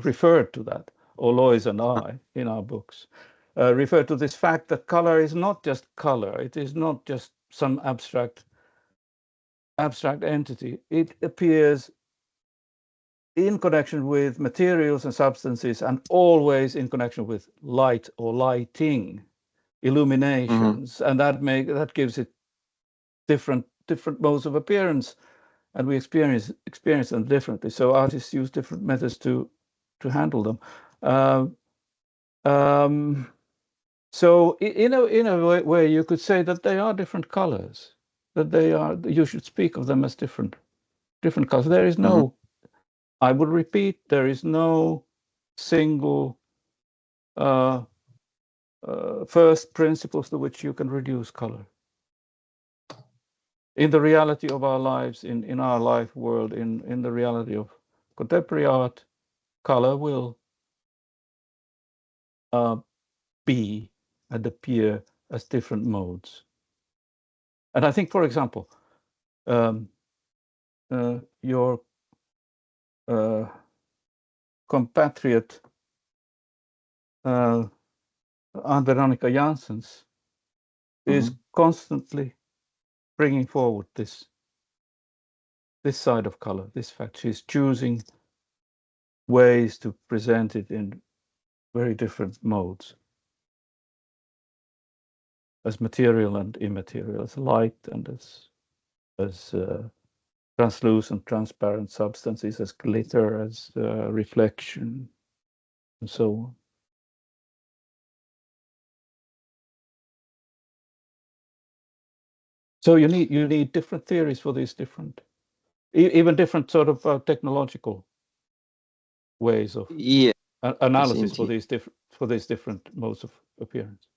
referred to that, or Lois and I in our books, referred to this fact that color is not just color. It is not just some abstract entity. It appears in connection with materials and substances, and always in connection with light or lighting, illuminations, and that gives it different modes of appearance, and we experience them differently. So artists use different methods to handle them. So in a way, you could say that they are different colors. That you should speak of them as different colors. There is no. I would repeat, there is no single first principles to which you can reduce color. In the reality of our lives, in our life world, in the reality of contemporary art, color will be and appear as different modes. And I think, for example, your compatriot Anne Veronica Janssens is constantly bringing forward this side of color, this fact. She's choosing ways to present it in very different modes, as material and immaterial, as light and as translucent, transparent substances, as glitter, as reflection, and so on. So you need different theories for these different, even different sort of technological ways of analysis for these different modes of appearance.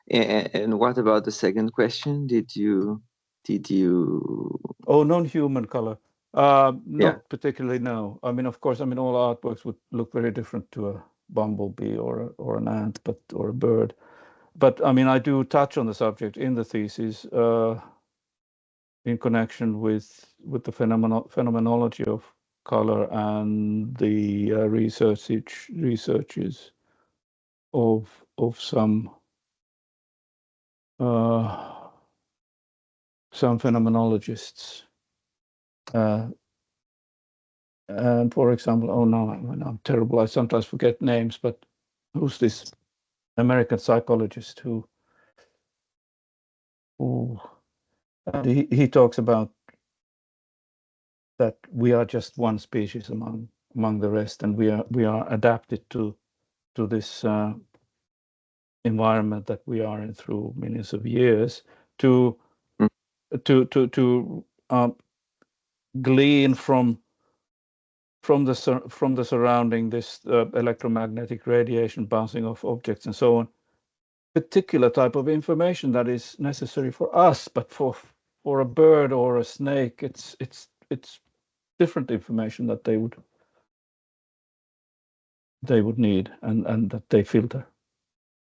And what about the second question? Did you? Oh, non-human color. Not Yeah. particularly, no. I mean, of course, I mean, all artworks would look very different to a bumblebee or an ant, or a bird. But I mean, I do touch on the subject in the thesis in connection with the phenomenology of color and the researches of some phenomenologists. And for example, oh no, I'm terrible. I sometimes forget names, but who's this American psychologist who and he talks about that we are just one species among the rest, and we are adapted to this environment that we are in through millions of years to glean from the surrounding, this electromagnetic radiation bouncing off objects and so on, particular type of information that is necessary for us, but for a bird or a snake, it's different information that they would need, and that they filter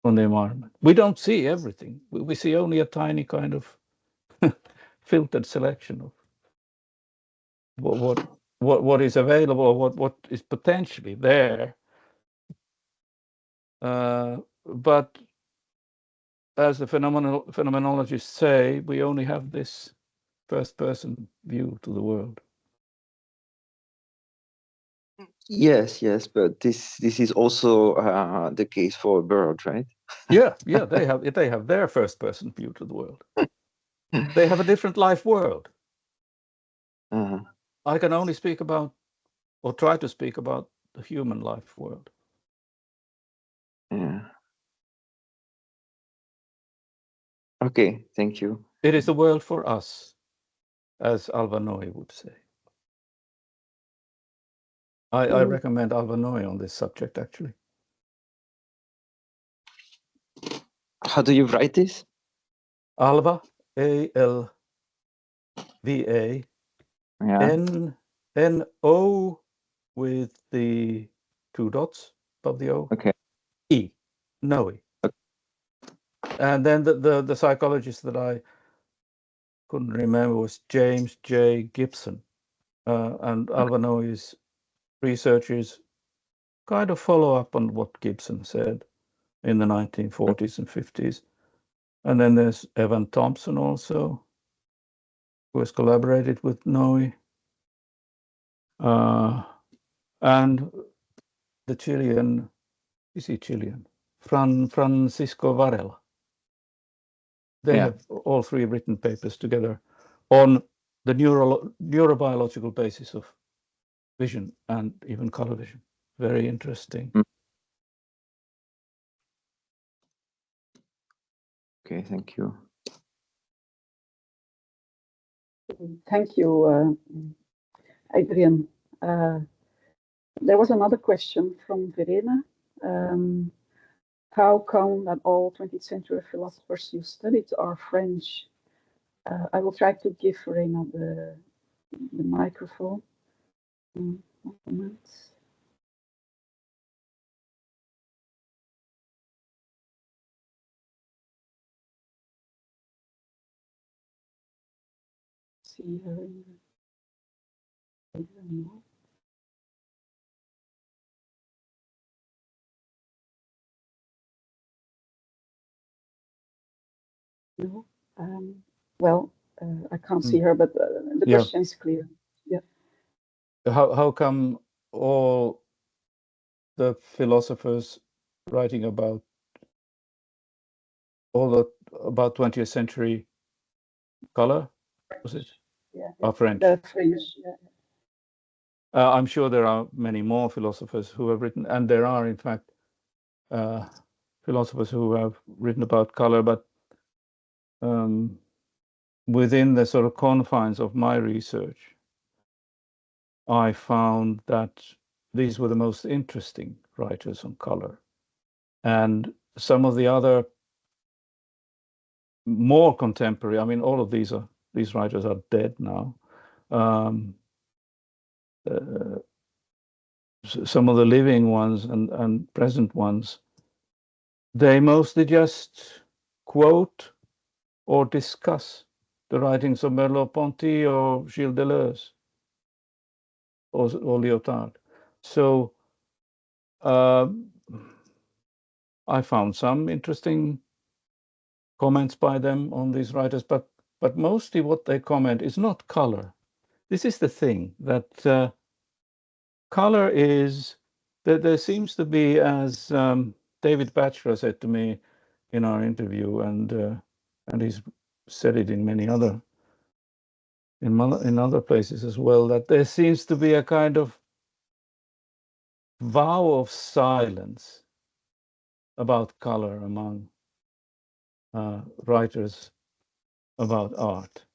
from the environment. We don't see everything. We see only a tiny kind of filtered selection of what is available, or what is potentially there. But as the phenomenologists say, we only have this first-person view to the world. Yes, but this is also the case for a bird, right? Yeah, they have their first-person view to the world. They have a different life world. I can only speak about, or try to speak about, the human life world. Yeah. Okay, thank you. It is a world for us, as Alva Noy would say. I recommend Alva Noy on this subject, actually. How do you write this? Alva, Alva, N-O with the 2 dots above the O. Okay. E, Noe. Okay. And then the psychologist that I couldn't remember was James J. Gibson. And Alva Noy's researchers kind of follow up on what Gibson said in the 1940s and 50s. And then there's Evan Thompson also, who has collaborated with Noe. And the Chilean, is he Chilean? Francisco Varela. They have all three written papers together on the neurobiological basis of vision and even color vision. Very interesting. Okay, thank you. Thank you, Adrian. There was another question from Verena. How come that all 20th century philosophers you studied are French? I will try to give Verena the microphone. One moment. See her. No. Well, I can't see her, but the question is clear. Yeah. How come all the philosophers writing about about 20th century color, was it? Yeah. Are French? The French. Yeah. I'm sure there are many more philosophers who have written, and there are in fact philosophers who have written about color, but within the sort of confines of my research, I found that these were the most interesting writers on color. And some of the other more contemporary, I mean, all of these writers are dead now. Some of the living ones and present ones, they mostly just quote or discuss the writings of Merleau-Ponty or Gilles Deleuze or Lyotard. So I found some interesting comments by them on these writers, but mostly what they comment is not color. This is the thing, that color is, there seems to be, as David Batchelor said to me in our interview, and he's said it in many other, in other places as well, that there seems to be a kind of vow of silence about color among writers about art.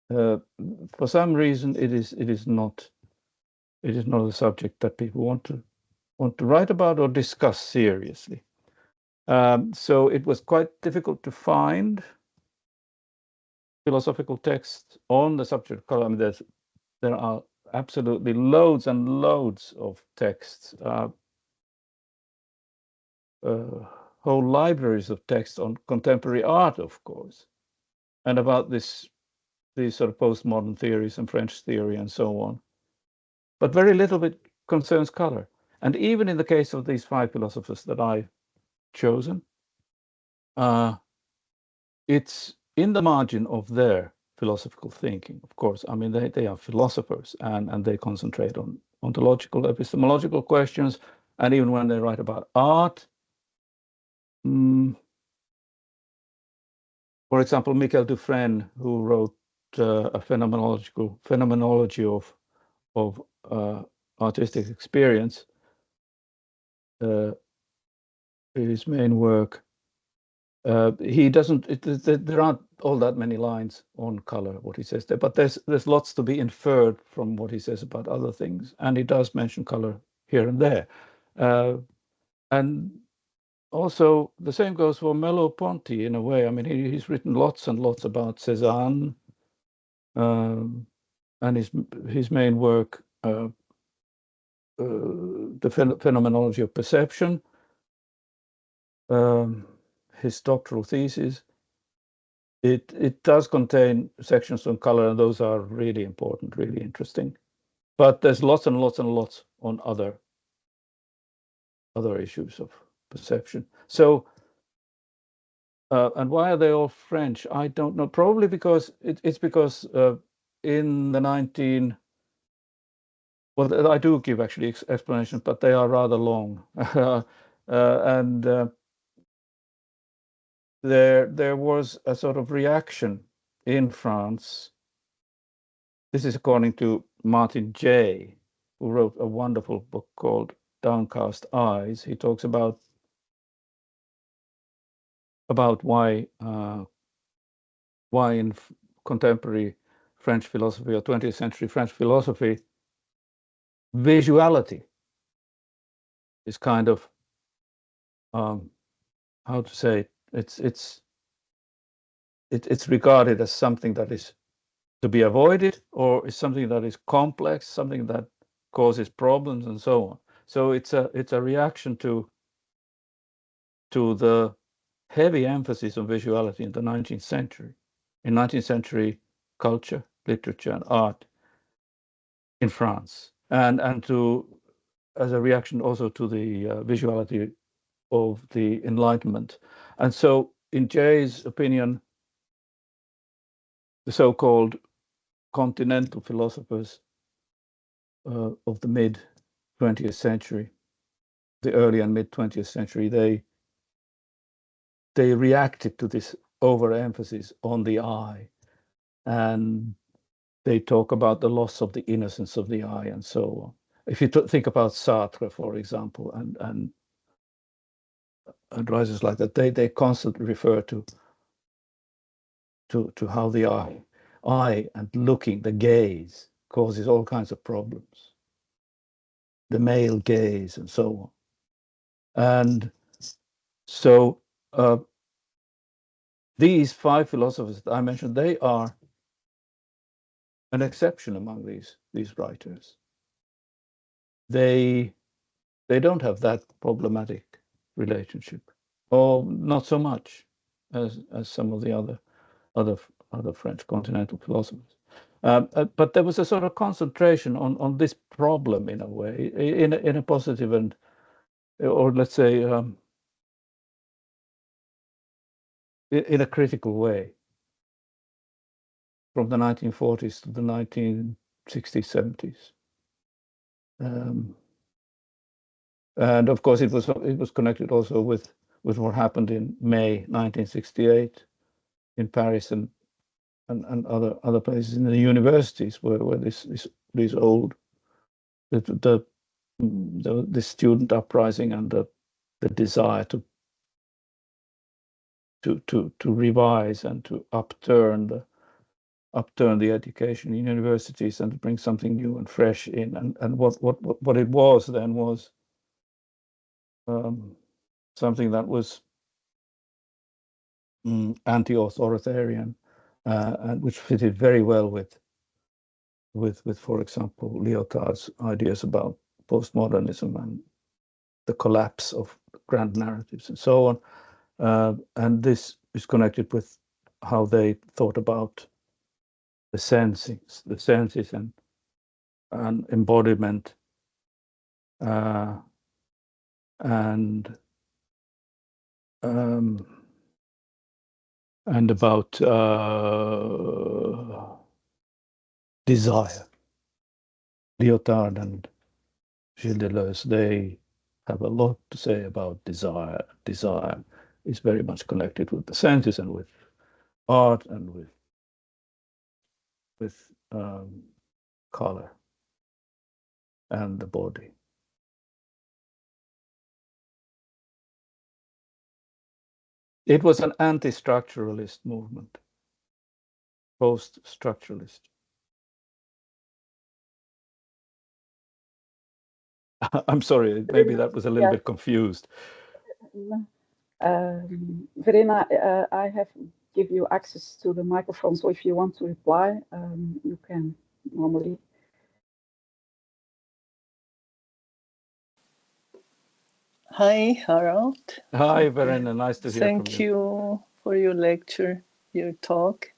For some reason, it is not a subject that people want to write about or discuss seriously. So it was quite difficult to find philosophical texts on the subject of color. I mean, there are absolutely loads and loads of texts, whole libraries of texts on contemporary art, of course, and about these sort of postmodern theories and French theory and so on. But very little bit concerns color. And even in the case of these 5 philosophers that I've chosen, it's in the margin of their philosophical thinking, of course. I mean, they are philosophers, and they concentrate on ontological, epistemological questions. And even when they write about art, for example, Michael Dufresne, who wrote a phenomenology of artistic experience, his main work, he doesn't. There aren't all that many lines on color, what he says there, but there's lots to be inferred from what he says about other things, and he does mention color here and there, and also the same goes for Merleau-Ponty in a way. I mean, he's written lots and lots about Cézanne, and his main work, the phenomenology of perception, his doctoral thesis. It does contain sections on color, and those are really important, really interesting. But there's lots and lots and lots on other issues of perception. So, and why are they all French? I don't know. Probably because it's because in the well, I do give actually explanations, but they are rather long, and there was a sort of reaction in France. This is according to Martin Jay, who wrote a wonderful book called Downcast Eyes. He talks about why in contemporary French philosophy or 20th century French philosophy, visuality is kind of how to say it, it's regarded as something that is to be avoided, or is something that is complex, something that causes problems, and so on. So it's a reaction to the heavy emphasis on visuality in the 19th century, in 19th century culture, literature, and art in France, and to, as a reaction also to the visuality of the Enlightenment. And so in Jay's opinion, the so-called continental philosophers of the mid-20th century, the early and mid-20th century, they reacted to this overemphasis on the eye, and they talk about the loss of the innocence of the eye and so on. If you think about Sartre, for example, and writers like that, they constantly refer to how the eye and looking, the gaze, causes all kinds of problems. The male gaze and so on. And so these 5 philosophers that I mentioned, they are an exception among these writers. They don't have that problematic relationship, or not so much as some of the other French continental philosophers. But there was a sort of concentration on this problem in a way, in a positive and, or let's say, in a critical way, from the 1940s to the 1960s, 70s. And of course, it was connected also with what happened in May 1968 in Paris and other places in the universities where these old the student uprising and the desire to revise and to upturn the education in universities and to bring something new and fresh in, and what it was then was something that was anti-authoritarian, and which fitted very well with, for example, Lyotard's ideas about postmodernism and the collapse of grand narratives and so on. And this is connected with how they thought about the senses and embodiment, and about desire. Lyotard and Gilles Deleuze, they have a lot to say about desire. Desire is very much connected with the senses and with art and with color and the body. It was an anti-structuralist movement, post-structuralist. I'm sorry, maybe that was a little bit confused. Verena, I have give you access to the microphone, so if you want to reply, you can normally. Hi, Harald. Hi, Verena, nice to hear from you. Thank you for your lecture, your talk.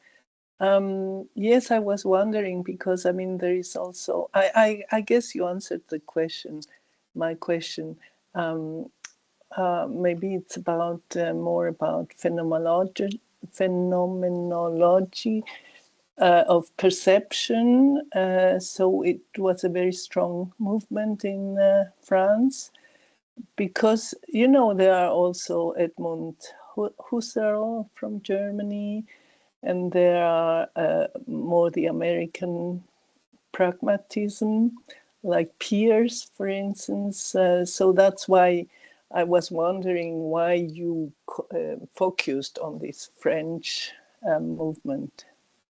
Yes, I was wondering because, I mean, there is also, I guess you answered the question, my question. Maybe it's about more about phenomenology of perception. So it was a very strong movement in France, because, you know, there are also Edmund Husserl from Germany, and there are more the American pragmatism, like Peirce, for instance. So that's why I was wondering why you focused on this French movement,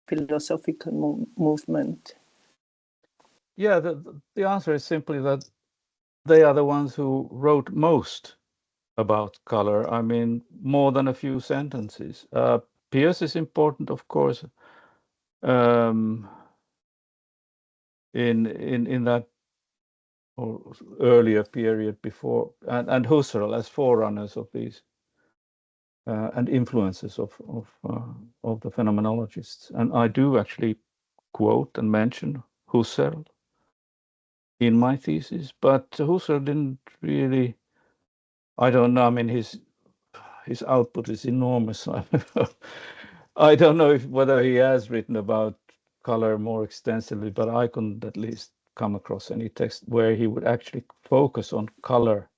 philosophical movement. Yeah, the answer is simply that they are the ones who wrote most about color. I mean, more than a few sentences. Peirce is important, of course, in that or earlier period before, and Husserl as forerunners of these and influences of the phenomenologists. And I do actually quote and mention Husserl in my thesis, but Husserl didn't really, I don't know, I mean, his output is enormous. I don't know whether he has written about color more extensively, but I couldn't at least come across any text where he would actually focus on color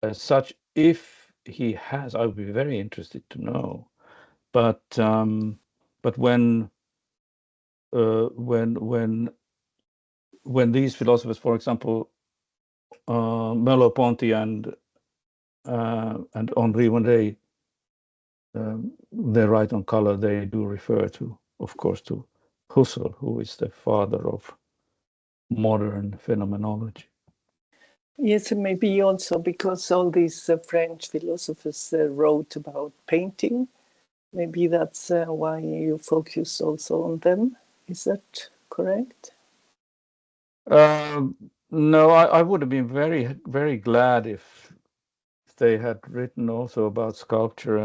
as such. If he has, I would be very interested to know. But when these philosophers, for example, Merleau-Ponty and Henri, when they write on color, they do refer to, of course, to Husserl, who is the father of modern phenomenology. Yes, and maybe also because all these French philosophers wrote about painting. Maybe that's why you focus also on them. Is that correct? No, I would have been very, very glad if they had written also about sculpture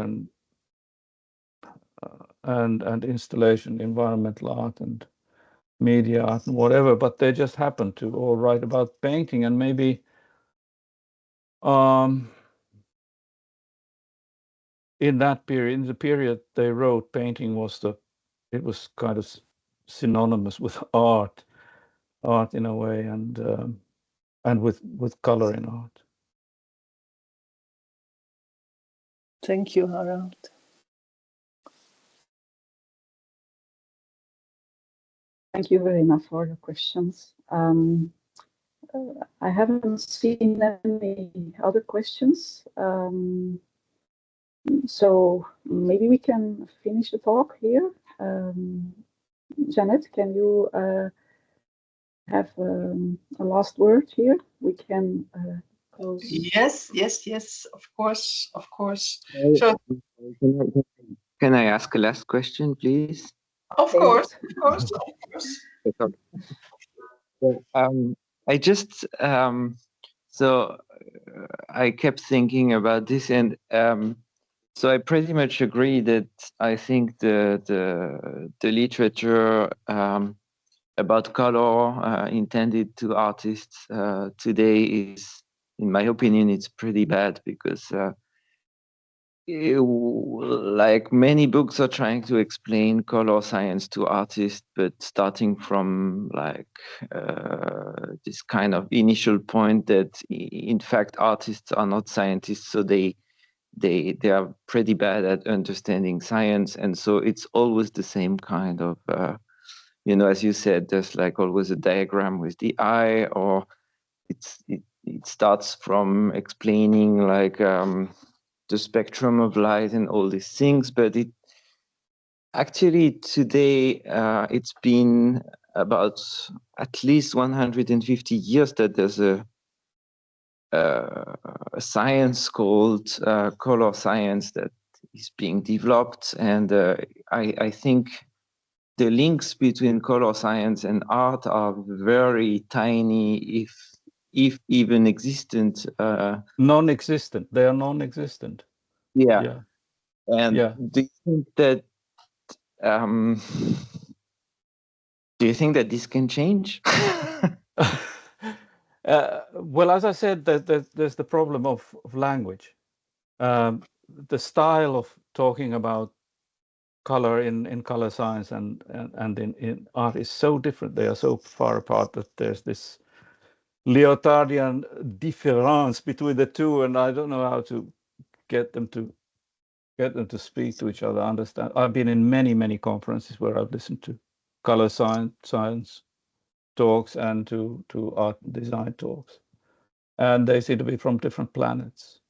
and installation, environmental art and media art and whatever, but they just happened to all write about painting. And maybe in that period, in the period they wrote, painting was it was kind of synonymous with art in a way, and with color in art. Thank you, Harald. Thank you very much for your questions. I haven't seen any other questions. So maybe we can finish the talk here. Janet, can you have a last word here? We can close. Yes, of course. So, Can I ask a last question, please? of course. Well, I just so I kept thinking about this, and so I pretty much agree that I think the literature about color intended to artists today is, in my opinion, it's pretty bad, because like many books are trying to explain color science to artists, but starting from like this kind of initial point that in fact artists are not scientists, so they are pretty bad at understanding science, and so it's always the same kind of as you said, there's like always a diagram with the eye, or it starts from explaining like the spectrum of light and all these things, but it actually today it's been about at least 150 years that there's a science called color science that is being developed, and I think the links between color science and art are very tiny, if even existent. Non-existent. They are non-existent. Yeah. And yeah. do you think that this can change? Well, as I said, there's the problem of language. The style of talking about color in color science and in art is so different. They are so far apart that there's this Lyotardian difference between the two, and I don't know how to get them to speak to each other, understand. I've been in many conferences where I've listened to color science talks and to art and design talks, and they seem to be from different planets.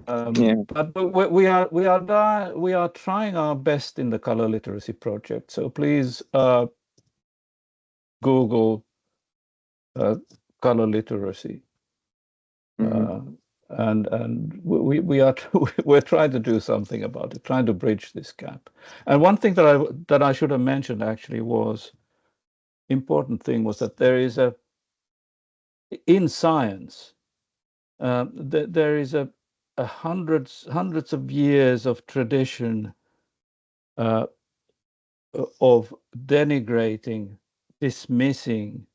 But we are trying our best in the color literacy project. So please Google color literacy, and we're trying to do something about it, trying to bridge this gap. And one thing that I should have mentioned actually was important thing was that there is in science there is a hundreds of years of tradition of denigrating, dismissing,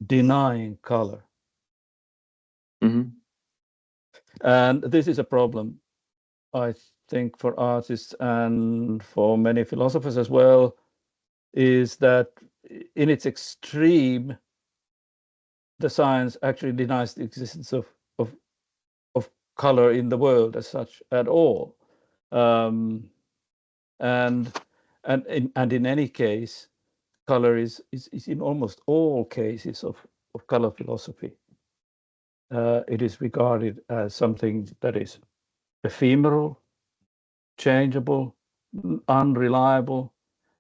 denying color. And this is a problem, I think, for artists and for many philosophers as well, is that in its extreme, the science actually denies the existence of color in the world as such at all. And in any case, color is in almost all cases of color philosophy. It is regarded as something that is ephemeral, changeable, unreliable,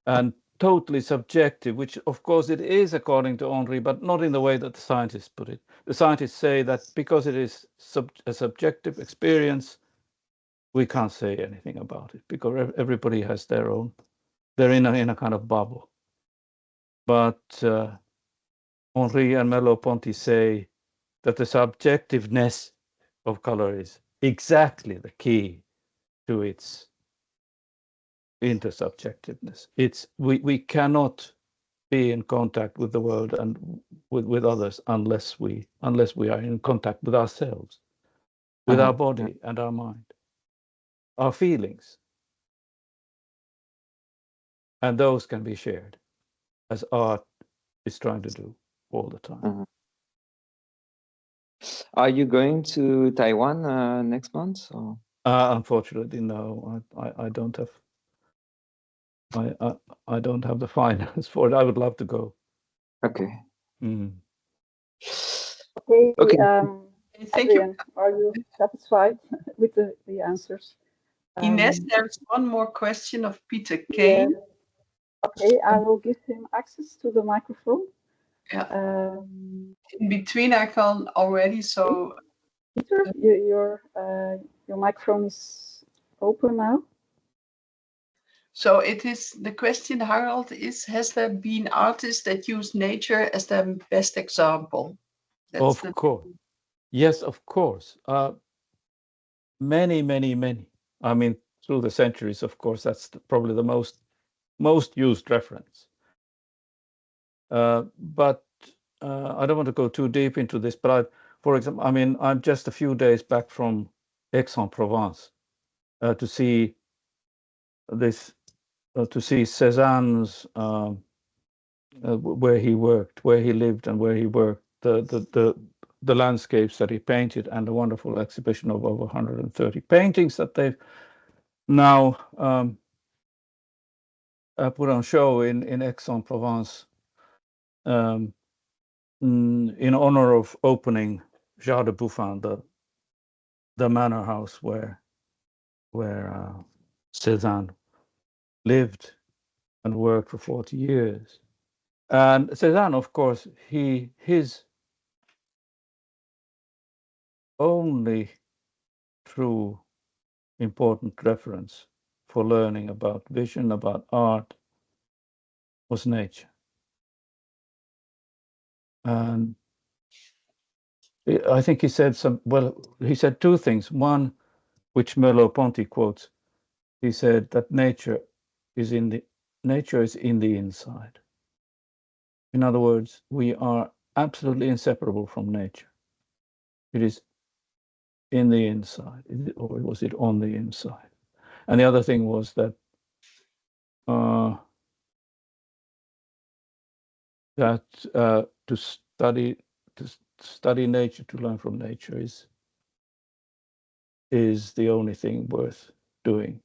and totally subjective, which of course it is according to Henri, but not in the way that the scientists put it. The scientists say that because it is a subjective experience, we can't say anything about it because everybody has their own. They're in a kind of bubble. But Henri and Merleau-Ponty say that the subjectiveness of color is exactly the key to its intersubjectiveness. We cannot be in contact with the world and with others unless we are in contact with ourselves, with our body and our mind, our feelings. And those can be shared, as art is trying to do all the time. Are you going to Taiwan next month? Or? Unfortunately, no. I don't have. I don't have the finance for it. I would love to go. Okay. Okay. Thank Adrian, you. are you satisfied with the answers? Ines, there's one more question of Peter Kane. Yeah. Okay, I will give him access to the microphone. Yeah. In between, I can already. So, Peter, your microphone is open now. So it is the question, Harald, is: has there been artists that use nature as their best example? Of course, yes, of course. Many. I mean, through the centuries, of course, that's probably the most used reference. But I don't want to go too deep into this. But for example, I mean, I'm just a few days back from Aix-en-Provence to see this, to see Cézanne's where he worked, where he lived, and where he worked. The landscapes that he painted, and a wonderful exhibition of over 130 paintings that they've now put on show in Aix-en-Provence in honor of opening Jardin de Bouffin, the manor house where Cézanne lived and worked for 40 years. And Cézanne, of course, his only true important reference for learning about vision, about art, was nature. And I think he said he said two things. One, which Merleau-Ponty quotes, he said that nature is in the inside. In other words, we are absolutely inseparable from nature. It is in the inside, or was it on the inside? And the other thing was that to study nature, to learn from nature is the only thing worth doing.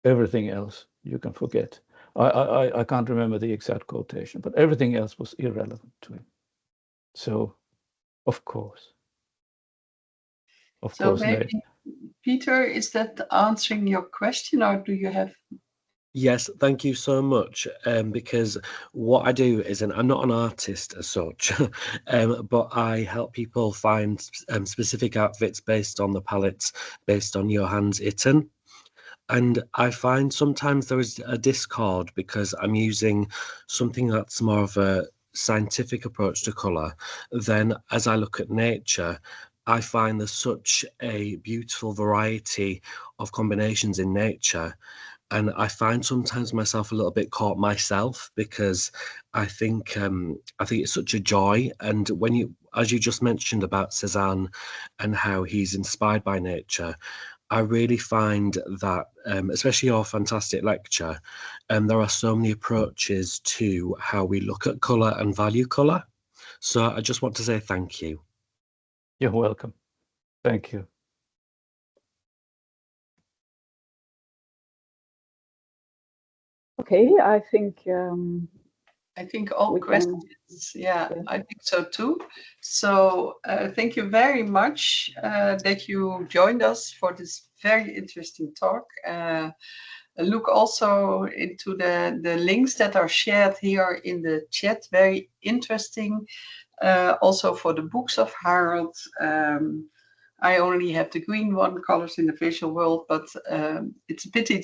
Everything else you can forget. I can't remember the exact quotation, but everything else was irrelevant to him. So, of course. So maybe, Peter, is that answering your question, or do you have? Yes, thank you so much. Because what I do is, I'm not an artist as such, but I help people find specific outfits based on the palettes, based on Johann's Itten. And I find sometimes there is a discord because I'm using something that's more of a scientific approach to colour. Then as I look at nature, I find there's such a beautiful variety of combinations in nature. And I find sometimes myself a little bit caught myself because I think it's such a joy. And when as you just mentioned about Cézanne and how he's inspired by nature, I really find that, especially your fantastic lecture, there are so many approaches to how we look at colour and value colour. So I just want to say thank you. You're welcome. Thank you. Okay, I think all we questions. Yeah, I think so too. So thank you very much that you joined us for this very interesting talk. Look also into the links that are shared here in the chat. Very interesting. Also for the books of Harald. I only have the green one, Colors in the Visual World, but it's a pity